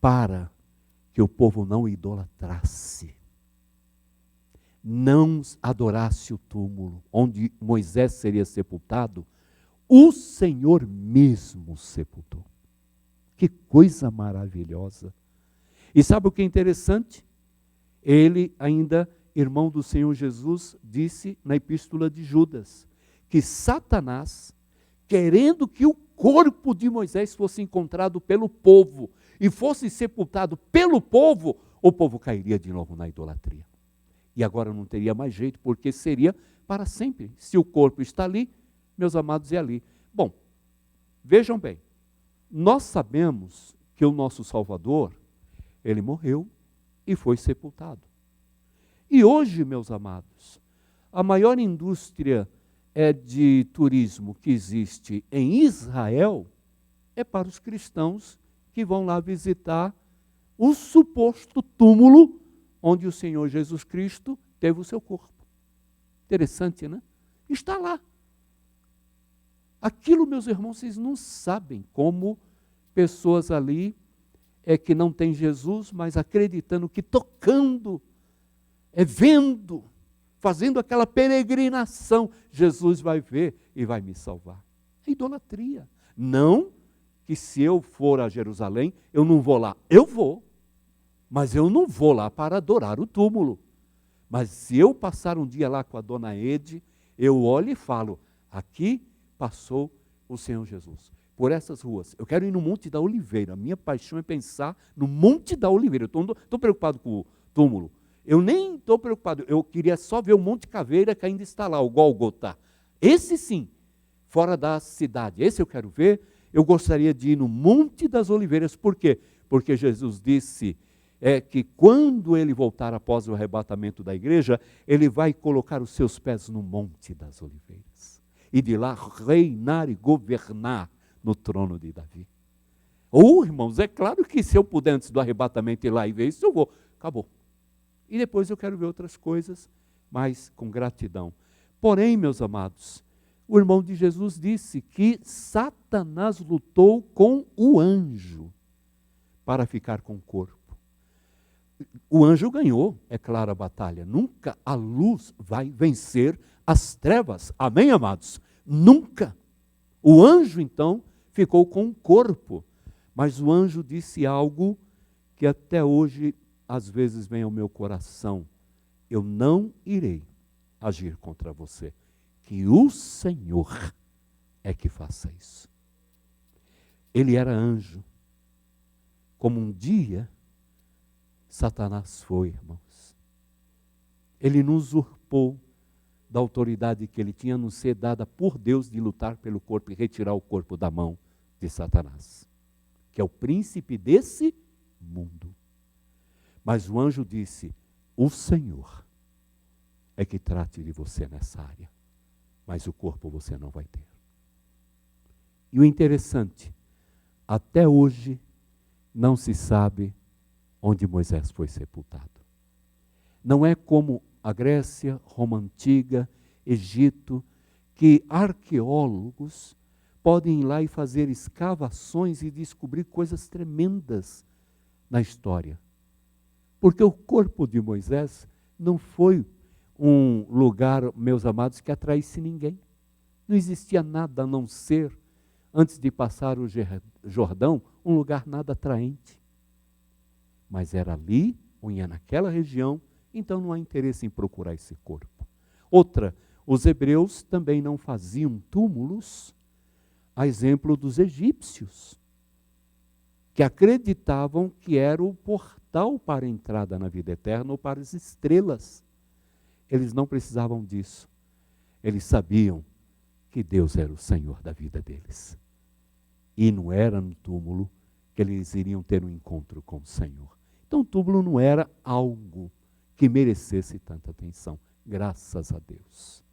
para que o povo não idolatrasse, não adorasse o túmulo onde Moisés seria sepultado, o Senhor mesmo sepultou. Que coisa maravilhosa! E sabe o que é interessante? Ele ainda, irmão do Senhor Jesus, disse na epístola de Judas, que Satanás, querendo que o corpo de Moisés fosse encontrado pelo povo e fosse sepultado pelo povo, o povo cairia de novo na idolatria. E agora não teria mais jeito, porque seria para sempre. Se o corpo está ali, meus amados, é ali. Bom, vejam bem, nós sabemos que o nosso Salvador, ele morreu e foi sepultado. E hoje, meus amados, a maior indústria de turismo que existe em Israel é para os cristãos que vão lá visitar o suposto túmulo onde o Senhor Jesus Cristo teve o seu corpo. Interessante, né? Está lá. Aquilo, meus irmãos, vocês não sabem como pessoas ali que não têm Jesus, mas acreditando que tocando, vendo, fazendo aquela peregrinação, Jesus vai ver e vai me salvar. É idolatria. Não que se eu for a Jerusalém, eu não vou lá. Eu vou, mas eu não vou lá para adorar o túmulo. Mas se eu passar um dia lá com a dona Ede, eu olho e falo, aqui passou o Senhor Jesus. Por essas ruas. Eu quero ir no Monte da Oliveira. A minha paixão é pensar no Monte da Oliveira. Eu estou preocupado com o túmulo. Eu nem estou preocupado. Eu queria só ver o Monte Caveira que ainda está lá, o Gólgota. Esse sim, fora da cidade. Esse eu quero ver. Eu gostaria de ir no Monte das Oliveiras. Por quê? Porque Jesus disse que quando ele voltar após o arrebatamento da igreja, ele vai colocar os seus pés no Monte das Oliveiras. E de lá reinar e governar no trono de Davi. Irmãos, é claro que se eu puder antes do arrebatamento ir lá e ver isso, eu vou. Acabou. E depois eu quero ver outras coisas, mas com gratidão. Porém, meus amados, o irmão de Jesus disse que Satanás lutou com o anjo para ficar com o corpo. O anjo ganhou, é claro, a batalha. Nunca a luz vai vencer as trevas. Amém, amados? Nunca. O anjo, então, ficou com o corpo. Mas o anjo disse algo que até hoje, às vezes, vem ao meu coração. Eu não irei agir contra você. Que o Senhor é que faça isso. Ele era anjo. Como um dia, Satanás foi, irmãos. Ele não usurpou da autoridade que ele tinha, a não ser dada por Deus de lutar pelo corpo e retirar o corpo da mão de Satanás, que é o príncipe desse mundo. Mas o anjo disse, o Senhor é que trate de você nessa área, mas o corpo você não vai ter. E o interessante, até hoje não se sabe onde Moisés foi sepultado. Não é como a Grécia, Roma Antiga, Egito, que arqueólogos podem ir lá e fazer escavações e descobrir coisas tremendas na história. Porque o corpo de Moisés não foi um lugar, meus amados, que atraísse ninguém. Não existia nada a não ser, antes de passar o Jordão, um lugar nada atraente. Mas era ali, ou naquela região, então não há interesse em procurar esse corpo. Outra, os hebreus também não faziam túmulos, a exemplo dos egípcios, que acreditavam que era o portal para a entrada na vida eterna ou para as estrelas. Eles não precisavam disso. Eles sabiam que Deus era o Senhor da vida deles. E não era no túmulo que eles iriam ter um encontro com o Senhor. Então o túmulo não era algo que merecesse tanta atenção, graças a Deus.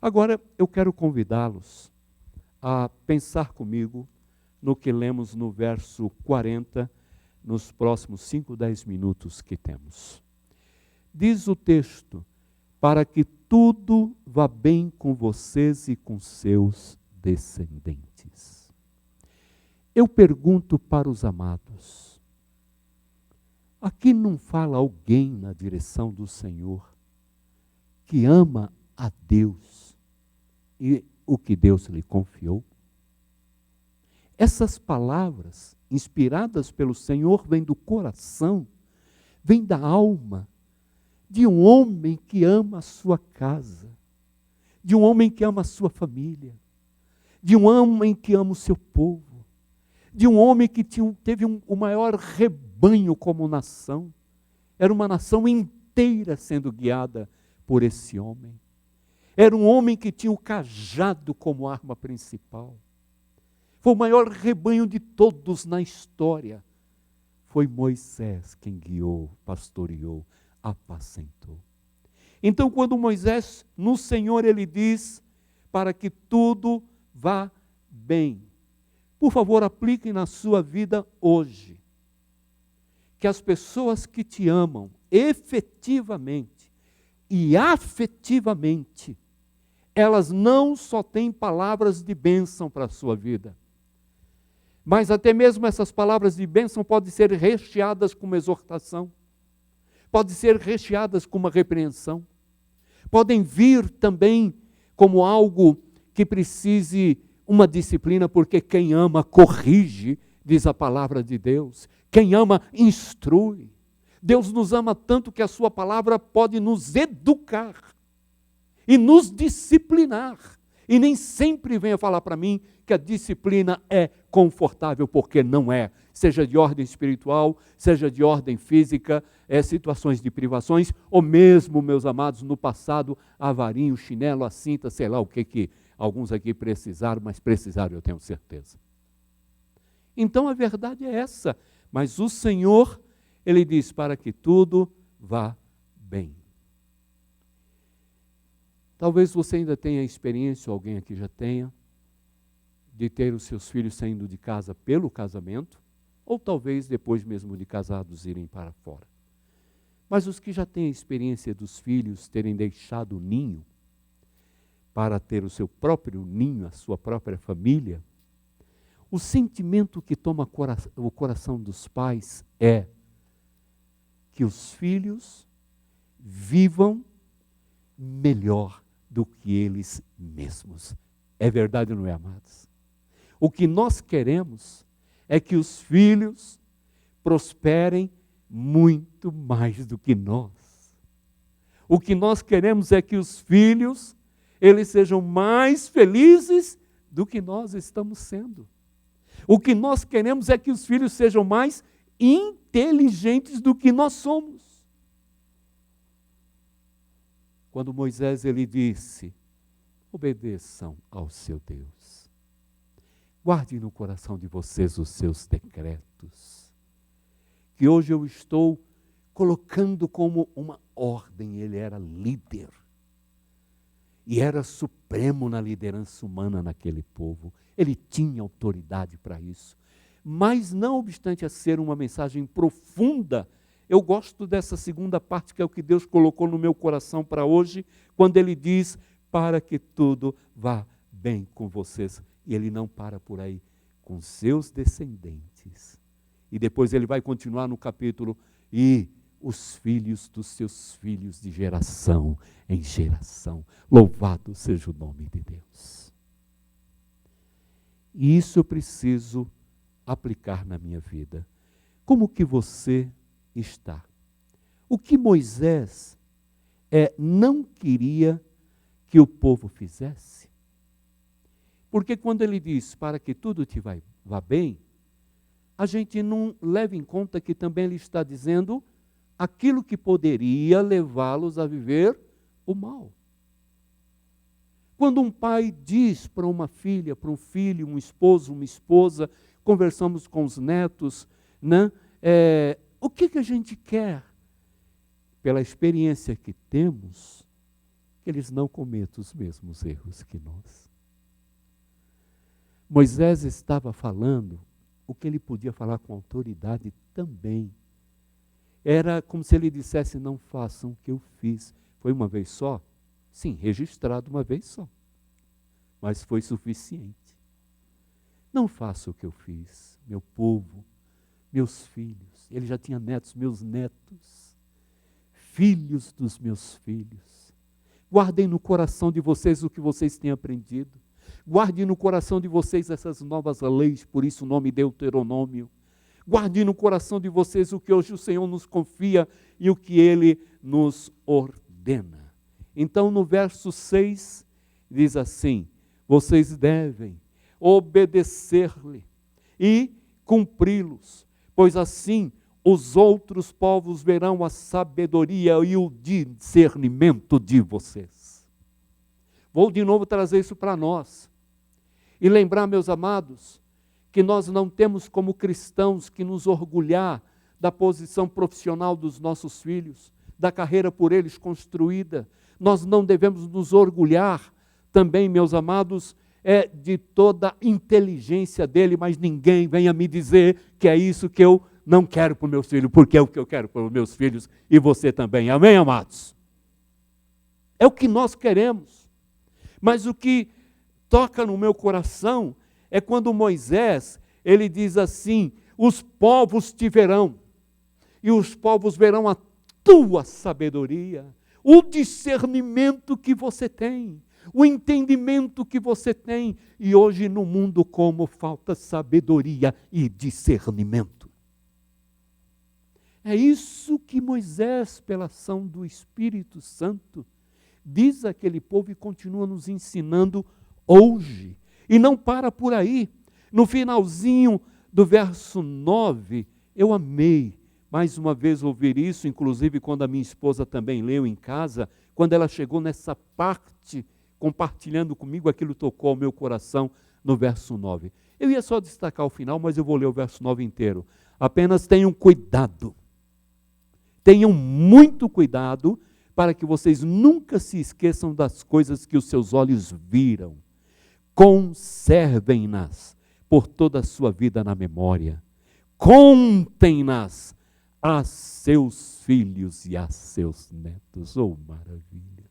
Agora eu quero convidá-los a pensar comigo no que lemos no verso 40, nos próximos 5, 10 minutos que temos. Diz o texto: para que tudo vá bem com vocês e com seus descendentes. Eu pergunto para os amados, aqui não fala alguém na direção do Senhor que ama a Deus e o que Deus lhe confiou? Essas palavras, inspiradas pelo Senhor, vêm do coração, vêm da alma, de um homem que ama a sua casa, de um homem que ama a sua família, de um homem que ama o seu povo, de um homem que teve o maior rebanho como nação. Era uma nação inteira sendo guiada por esse homem. Era um homem que tinha o cajado como arma principal. Foi o maior rebanho de todos na história. Foi Moisés quem guiou, pastoreou, apacentou. Então, quando Moisés, no Senhor, ele diz, para que tudo vá bem. Por favor, apliquem na sua vida hoje. Que as pessoas que te amam efetivamente e afetivamente, elas não só têm palavras de bênção para a sua vida, mas até mesmo essas palavras de bênção podem ser recheadas com uma exortação, podem ser recheadas com uma repreensão, podem vir também como algo que precise uma disciplina, porque quem ama corrige, diz a palavra de Deus. Quem ama instrui. Deus nos ama tanto que a sua palavra pode nos educar e nos disciplinar. E nem sempre venha falar para mim que a disciplina é confortável, porque não é. Seja de ordem espiritual, seja de ordem física, situações de privações, ou mesmo, meus amados, no passado, a varinha, o chinelo, a cinta, sei lá o que alguns aqui precisaram, mas precisaram, eu tenho certeza. Então a verdade é essa, mas o Senhor, Ele diz, para que tudo vá bem. Talvez você ainda tenha experiência, ou alguém aqui já tenha, de ter os seus filhos saindo de casa pelo casamento, ou talvez depois mesmo de casados irem para fora. Mas os que já têm a experiência dos filhos terem deixado o ninho para ter o seu próprio ninho, a sua própria família, o sentimento que toma o coração dos pais é que os filhos vivam melhor do que eles mesmos. É verdade ou não é, amados? O que nós queremos é que os filhos prosperem muito mais do que nós. O que nós queremos é que os filhos, eles sejam mais felizes do que nós estamos sendo. O que nós queremos é que os filhos sejam mais inteligentes do que nós somos. Quando Moisés ele disse, obedeçam ao seu Deus. Guardem no coração de vocês os seus decretos, que hoje eu estou colocando como uma ordem. Ele era líder e era supremo na liderança humana naquele povo. Ele tinha autoridade para isso. Mas não obstante a ser uma mensagem profunda, eu gosto dessa segunda parte, que é o que Deus colocou no meu coração para hoje, quando Ele diz, para que tudo vá bem com vocês. E Ele não para por aí, com seus descendentes. E depois Ele vai continuar no capítulo, e os filhos dos seus filhos de geração em geração. Louvado seja o nome de Deus. E isso eu preciso aplicar na minha vida. Como que você está? O que Moisés não queria que o povo fizesse? Porque quando ele diz, para que tudo te vá bem, a gente não leva em conta que também ele está dizendo aquilo que poderia levá-los a viver o mal. Quando um pai diz para uma filha, para um filho, um esposo, uma esposa, conversamos com os netos, né? O que a gente quer? Pela experiência que temos, que eles não cometam os mesmos erros que nós. Moisés estava falando o que ele podia falar com autoridade também. Era como se ele dissesse, não façam o que eu fiz. Foi uma vez só? Sim, registrado uma vez só. Mas foi suficiente. Não faça o que eu fiz, meu povo, meus filhos. Ele já tinha netos, meus netos, filhos dos meus filhos. Guardem no coração de vocês o que vocês têm aprendido. Guardem no coração de vocês essas novas leis, por isso o nome Deuteronômio. Guardem no coração de vocês o que hoje o Senhor nos confia e o que Ele nos ordena. Então, no verso 6, diz assim, vocês devem obedecer-lhe e cumpri-los, pois assim os outros povos verão a sabedoria e o discernimento de vocês. Vou de novo trazer isso para nós. E lembrar, meus amados, que nós não temos como cristãos que nos orgulhar da posição profissional dos nossos filhos, da carreira por eles construída. Nós não devemos nos orgulhar também, meus amados, de toda a inteligência dele, mas ninguém venha me dizer que é isso que eu não quero para os meus filhos, porque é o que eu quero para os meus filhos e você também. Amém, amados? É o que nós queremos. Mas o que toca no meu coração é quando Moisés, ele diz assim, os povos te verão, e os povos verão a tua sabedoria, o discernimento que você tem, o entendimento que você tem. E hoje no mundo como falta sabedoria e discernimento. É isso que Moisés, pela ação do Espírito Santo, diz àquele povo e continua nos ensinando hoje. E não para por aí. No finalzinho do verso 9, eu amei mais uma vez ouvir isso, inclusive quando a minha esposa também leu em casa, quando ela chegou nessa parte, compartilhando comigo, aquilo tocou ao meu coração no verso 9. Eu ia só destacar o final, mas eu vou ler o verso 9 inteiro. Apenas tenham cuidado. Tenham muito cuidado para que vocês nunca se esqueçam das coisas que os seus olhos viram. Conservem-nas por toda a sua vida na memória. Contem-nas a seus filhos e a seus netos. Oh, maravilha!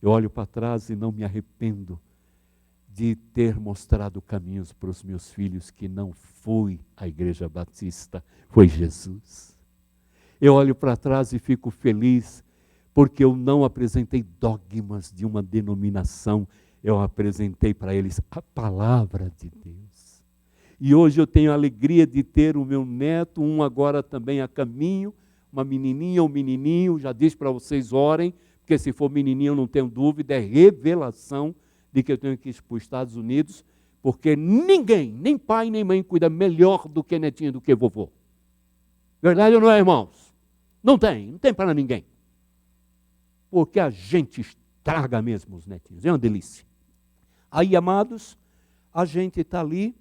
Eu olho para trás e não me arrependo de ter mostrado caminhos para os meus filhos que não foi a Igreja Batista, foi Jesus. Eu olho para trás e fico feliz porque eu não apresentei dogmas de uma denominação, eu apresentei para eles a palavra de Deus. E hoje eu tenho a alegria de ter o meu neto, um agora também a caminho, uma menininha ou menininho, já disse para vocês orem, porque se for menininho eu não tenho dúvida, é revelação de que eu tenho que ir para os Estados Unidos, porque ninguém, nem pai nem mãe, cuida melhor do que netinho, do que vovô. Verdade ou não é, irmãos? Não tem para ninguém. Porque a gente estraga mesmo os netinhos, é uma delícia. Aí, amados, a gente está ali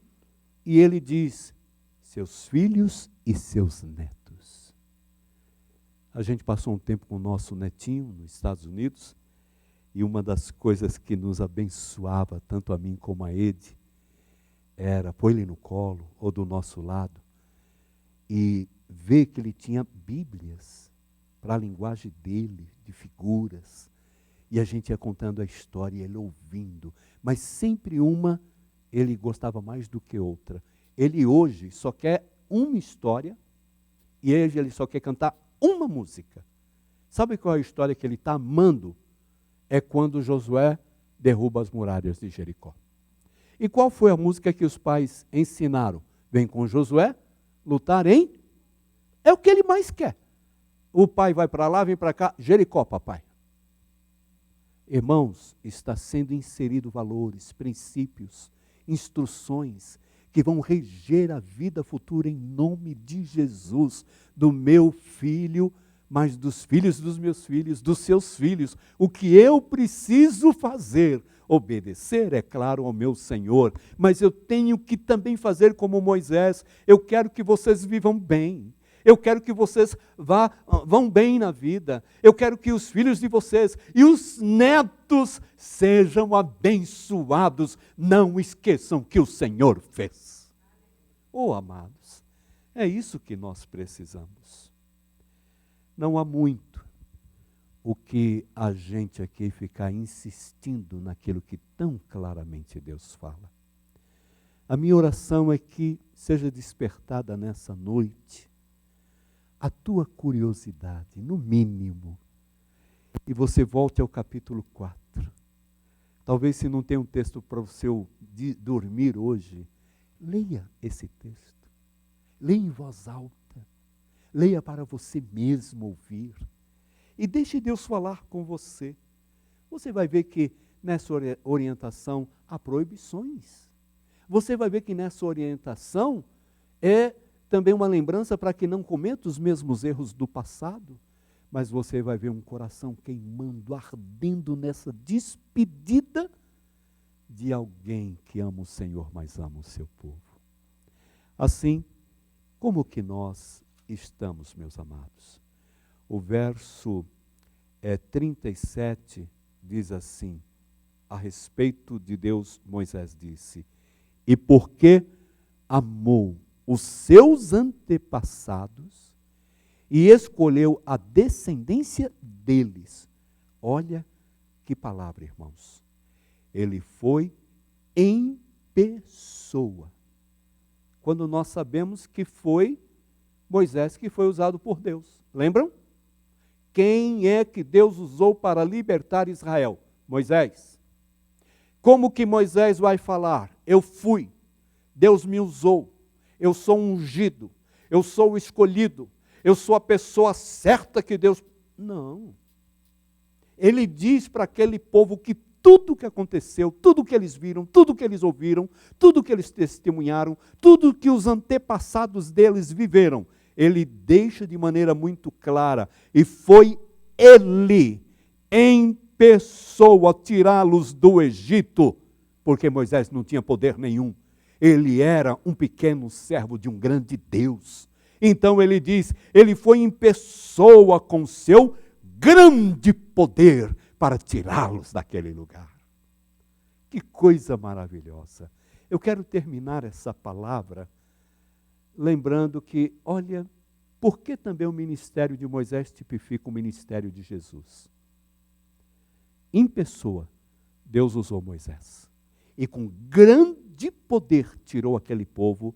e ele diz, seus filhos e seus netos. A gente passou um tempo com o nosso netinho nos Estados Unidos e uma das coisas que nos abençoava, tanto a mim como a Ede, era pôr ele no colo ou do nosso lado e ver que ele tinha Bíblias para a linguagem dele, de figuras. E a gente ia contando a história, ele ouvindo. Mas sempre uma, ele gostava mais do que outra. Ele hoje só quer uma história e ele só quer cantar uma música. Sabe qual é a história que ele está amando? É quando Josué derruba as muralhas de Jericó. E qual foi a música que os pais ensinaram? Vem com Josué, lutar em... É o que ele mais quer. O pai vai para lá, vem para cá, Jericó, papai. Irmãos, está sendo inserido valores, princípios, instruções que vão reger a vida futura em nome de Jesus, do meu filho mas dos filhos dos meus filhos, dos seus filhos. O que eu preciso fazer? Obedecer, é claro, ao meu Senhor, mas eu tenho que também fazer como Moisés. Eu quero que vocês vivam bem. Eu quero que vocês vão bem na vida. Eu quero que os filhos de vocês e os netos sejam abençoados. Não esqueçam que o Senhor fez. Oh, amados, é isso que nós precisamos. Não há muito o que a gente aqui ficar insistindo naquilo que tão claramente Deus fala. A minha oração é que seja despertada nessa noite a tua curiosidade, no mínimo, e você volte ao capítulo 4. Talvez, se não tem um texto para você dormir hoje, leia esse texto. Leia em voz alta. Leia para você mesmo ouvir. E deixe Deus falar com você. Você vai ver que nessa orientação há proibições. Você vai ver que nessa orientação é também uma lembrança para que não cometa os mesmos erros do passado, mas você vai ver um coração queimando, ardendo nessa despedida de alguém que ama o Senhor, mas ama o seu povo. Assim, como que nós estamos, meus amados? O verso 37 diz assim, a respeito de Deus, Moisés disse, e porque amou os seus antepassados e escolheu a descendência deles. Olha que palavra, irmãos. Ele foi em pessoa. Quando nós sabemos que foi Moisés que foi usado por Deus. Lembram? Quem é que Deus usou para libertar Israel? Moisés. Como que Moisés vai falar? Eu fui. Deus me usou. Eu sou um ungido, eu sou o escolhido, eu sou a pessoa certa que Deus... Não. Ele diz para aquele povo que tudo o que aconteceu, tudo o que eles viram, tudo o que eles ouviram, tudo o que eles testemunharam, tudo o que os antepassados deles viveram, ele deixa de maneira muito clara. E foi ele, em pessoa, tirá-los do Egito, porque Moisés não tinha poder nenhum. Ele era um pequeno servo de um grande Deus. Então ele diz, ele foi em pessoa com seu grande poder para tirá-los daquele lugar. Que coisa maravilhosa. Eu quero terminar essa palavra lembrando que, olha, por que também o ministério de Moisés tipifica o ministério de Jesus? Em pessoa, Deus usou Moisés. E com grande poder tirou aquele povo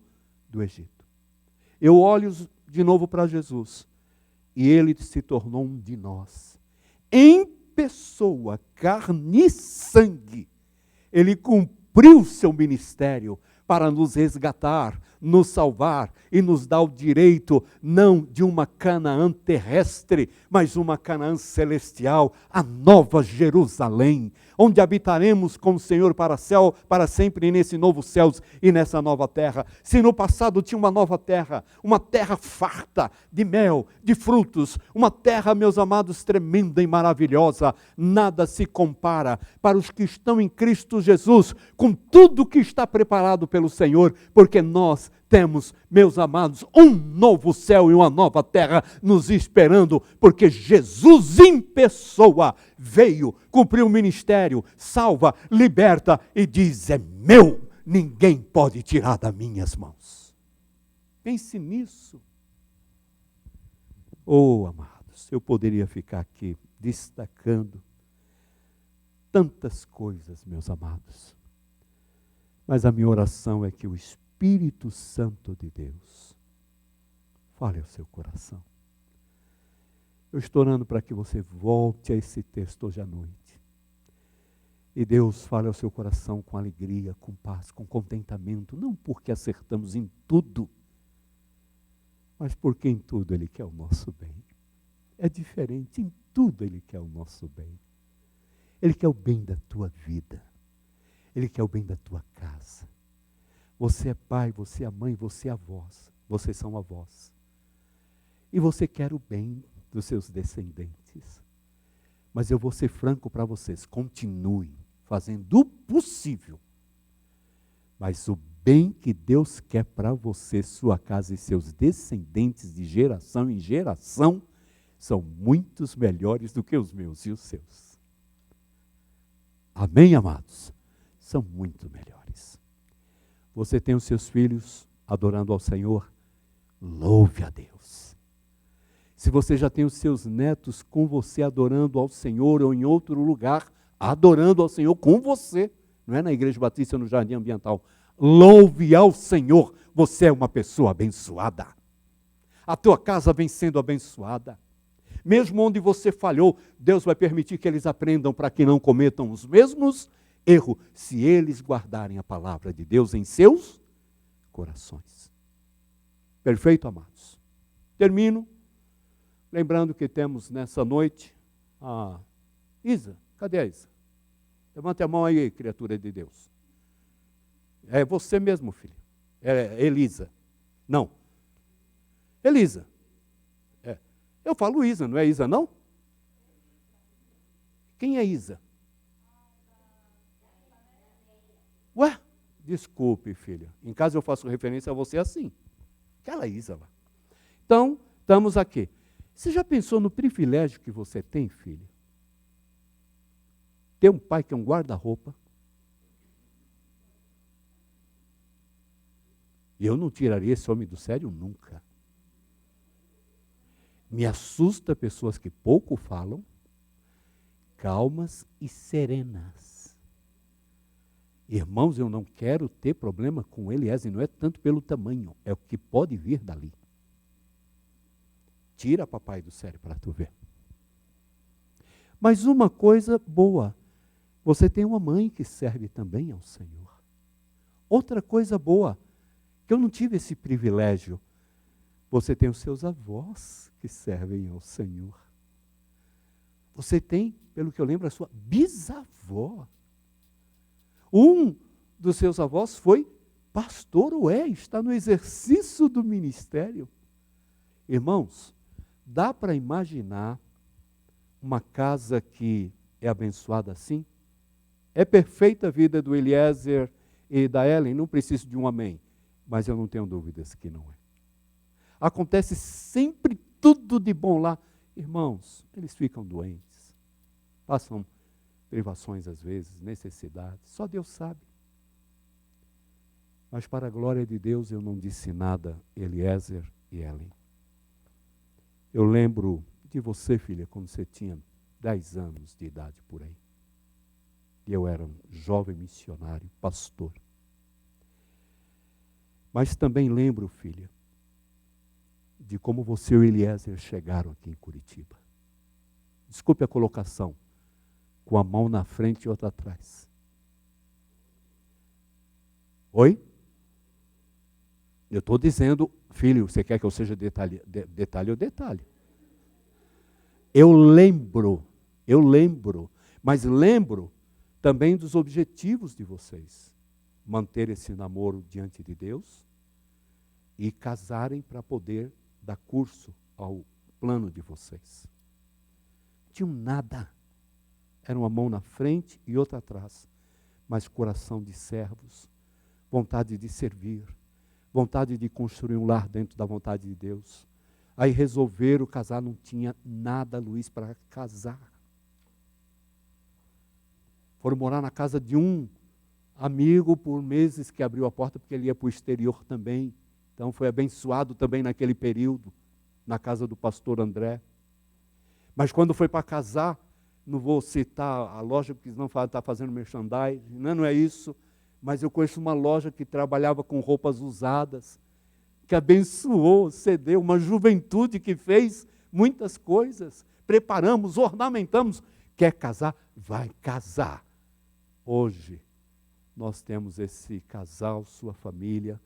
do Egito. Eu olho de novo para Jesus e ele se tornou um de nós. Em pessoa, carne e sangue, ele cumpriu seu ministério para nos resgatar, nos salvar e nos dar o direito, não de uma Canaã terrestre, mas uma Canaã celestial, a nova Jerusalém, onde habitaremos com o Senhor para sempre nesse novo céus e nessa nova terra. Se no passado tinha uma nova terra, uma terra farta de mel, de frutos, uma terra, meus amados, tremenda e maravilhosa, nada se compara para os que estão em Cristo Jesus, com tudo que está preparado pelo Senhor, porque nós temos, meus amados, um novo céu e uma nova terra nos esperando, porque Jesus em pessoa veio, cumpriu o ministério, salva, liberta e diz, é meu, ninguém pode tirar das minhas mãos. Pense nisso. Oh, amados, eu poderia ficar aqui destacando tantas coisas, meus amados, mas a minha oração é que o Espírito Santo de Deus fale ao seu coração. Eu estou orando para que você volte a esse texto hoje à noite. E Deus fale ao seu coração com alegria, com paz, com contentamento, não porque acertamos em tudo, mas porque em tudo Ele quer o nosso bem. É diferente, em tudo Ele quer o nosso bem. Ele quer o bem da tua vida. Ele quer o bem da tua casa. Você é pai, você é mãe, você é avós. Vocês são avós. E você quer o bem dos seus descendentes. Mas eu vou ser franco para vocês, continuem fazendo o possível. Mas o bem que Deus quer para você, sua casa e seus descendentes de geração em geração, são muitos melhores do que os meus e os seus. Amém, amados? São muito melhores. Você tem os seus filhos adorando ao Senhor? Louve a Deus. Se você já tem os seus netos com você adorando ao Senhor ou em outro lugar, adorando ao Senhor com você, não é na Igreja Batista, no Jardim Ambiental. Louve ao Senhor, você é uma pessoa abençoada. A tua casa vem sendo abençoada. Mesmo onde você falhou, Deus vai permitir que eles aprendam para que não cometam os mesmos erros, se eles guardarem a palavra de Deus em seus corações. Perfeito, amados? Termino lembrando que temos nessa noite a Isa. Cadê a Isa? Levante a mão aí, criatura de Deus. É você mesmo, filho. É Elisa. Não. Elisa. É. Eu falo Isa, não é Isa, não? Quem é Isa? Ué? Desculpe, filha. Em casa eu faço referência a você assim. Aquela Isa lá. Então, estamos aqui. Você já pensou no privilégio que você tem, filha? Ter um pai que é um guarda-roupa? E eu não tiraria esse homem do sério nunca. Me assusta pessoas que pouco falam, calmas e serenas. Irmãos, eu não quero ter problema com Eliezer, não é tanto pelo tamanho, é o que pode vir dali. Tira papai do sério para tu ver. Mas uma coisa boa, você tem uma mãe que serve também ao Senhor. Outra coisa boa, que eu não tive esse privilégio, você tem os seus avós que servem ao Senhor. Você tem, pelo que eu lembro, a sua bisavó. Um dos seus avós foi pastor, ou está no exercício do ministério. Irmãos, dá para imaginar uma casa que é abençoada assim? É perfeita a vida do Eliezer e da Ellen, não preciso de um amém, mas eu não tenho dúvidas que não é. Acontece sempre tudo de bom lá. Irmãos, eles ficam doentes, passam privações às vezes, necessidades, só Deus sabe. Mas para a glória de Deus eu não disse nada, Eliezer e Ellen. Eu lembro de você, filha, quando você tinha 10 anos de idade por aí. E eu era um jovem missionário, pastor. Mas também lembro, filha, de como você e o Eliezer chegaram aqui em Curitiba. Desculpe a colocação, com a mão na frente e outra atrás. Oi? Eu estou dizendo, filho, você quer que eu seja detalhe ou detalhe? Eu lembro, mas lembro também dos objetivos de vocês. Manter esse namoro diante de Deus e casarem para poder dar curso ao plano de vocês. Tinham nada. Era uma mão na frente e outra atrás, mas coração de servos, vontade de servir, vontade de construir um lar dentro da vontade de Deus. Aí resolveram casar, não tinha nada, Luiz, para casar. Foram morar na casa de um amigo por meses, que abriu a porta porque ele ia para o exterior também. Então foi abençoado também naquele período, na casa do pastor André. Mas quando foi para casar, não vou citar a loja, porque não está fazendo merchandising, não é isso, mas eu conheço uma loja que trabalhava com roupas usadas, que abençoou, cedeu, uma juventude que fez muitas coisas, preparamos, ornamentamos. Quer casar? Vai casar. Hoje, nós temos esse casal, sua família,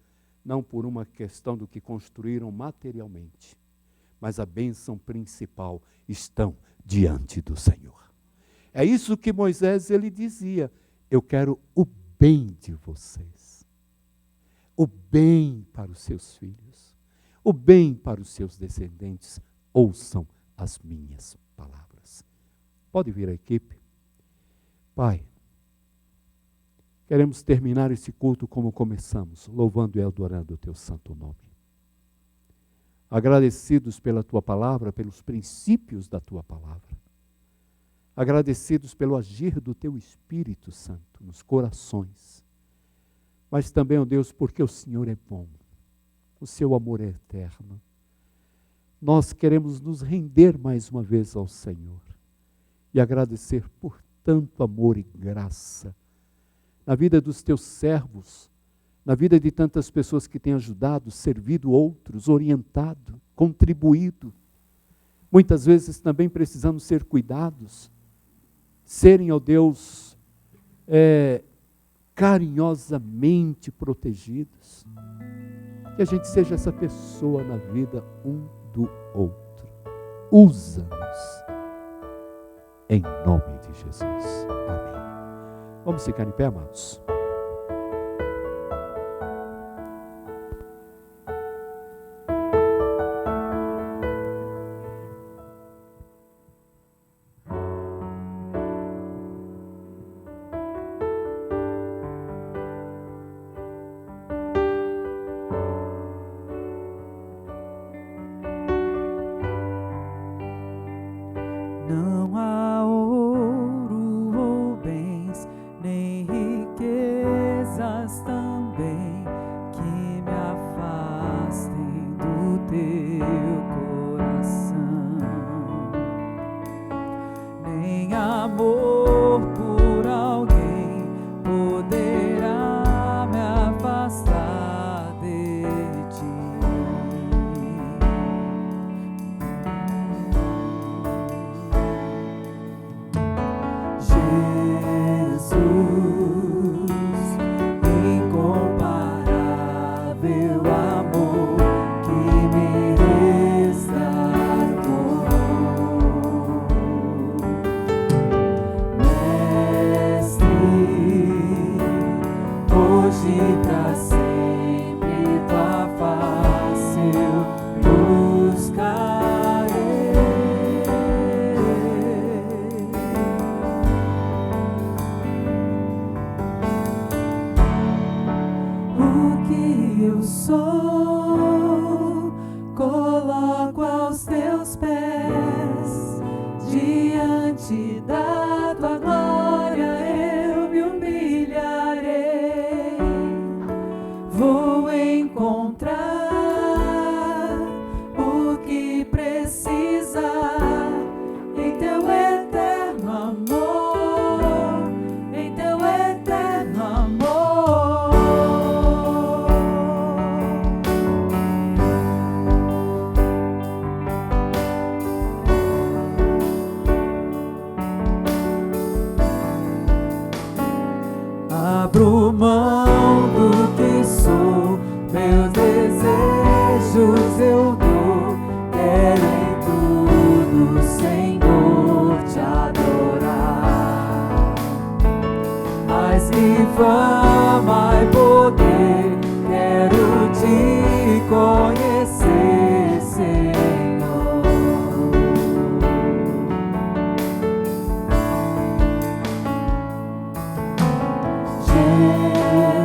não por uma questão do que construíram materialmente, mas a bênção principal estão diante do Senhor. É isso que Moisés ele dizia, eu quero o bem de vocês, o bem para os seus filhos, o bem para os seus descendentes, ouçam as minhas palavras. Pode vir a equipe. Pai, queremos terminar esse culto como começamos, louvando e adorando o teu santo nome. Agradecidos pela tua palavra, pelos princípios da tua palavra. Agradecidos pelo agir do teu Espírito Santo nos corações. Mas também, ó Deus, porque o Senhor é bom. O seu amor é eterno. Nós queremos nos render mais uma vez ao Senhor e agradecer por tanto amor e graça na vida dos teus servos, na vida de tantas pessoas que têm ajudado, servido outros, orientado, contribuído. Muitas vezes também precisamos ser cuidados, serem, ó Deus, carinhosamente protegidos. Que a gente seja essa pessoa na vida um do outro. Usa-nos. Em nome de Jesus. Amém. Vamos ficar em pé, amados. Não há ouro ou bens, nem riquezas também, que me afastem do teu coração. Nem amor por alguém poderá me afastar de ti. Pra sempre tua face eu buscarei. O que eu sou, coloco aos teus pés, diante da tua glória eu me humilharei. Vou encontrar o que precisar em teu eterno amor, em teu eterno amor. Abro mão do que sou, meus desejos eu dou, quero em tudo, Senhor, te adorar. Mais que fama e poder, quero te conhecer, Senhor. Jesus.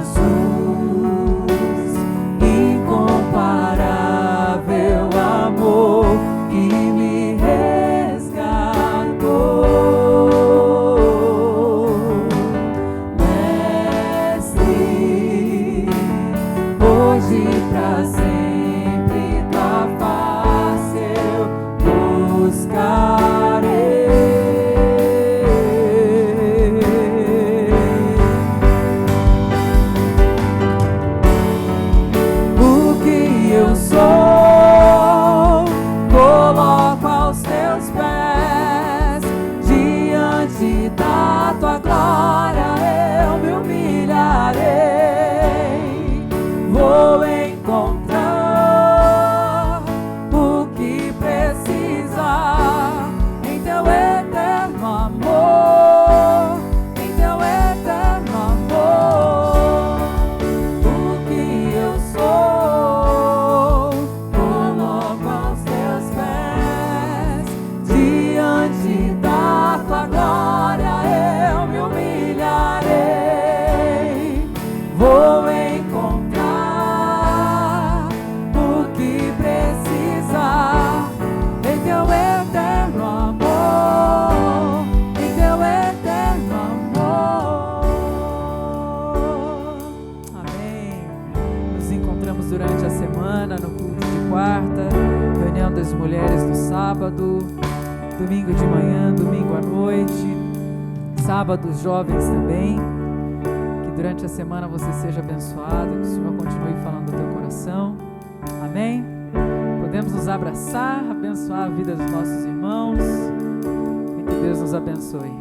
mulheres do sábado, domingo de manhã, domingo à noite, sábado os jovens também. Que durante a semana você seja abençoado, que o Senhor continue falando no teu coração. Amém? Podemos nos abraçar, abençoar a vida dos nossos irmãos e que Deus nos abençoe.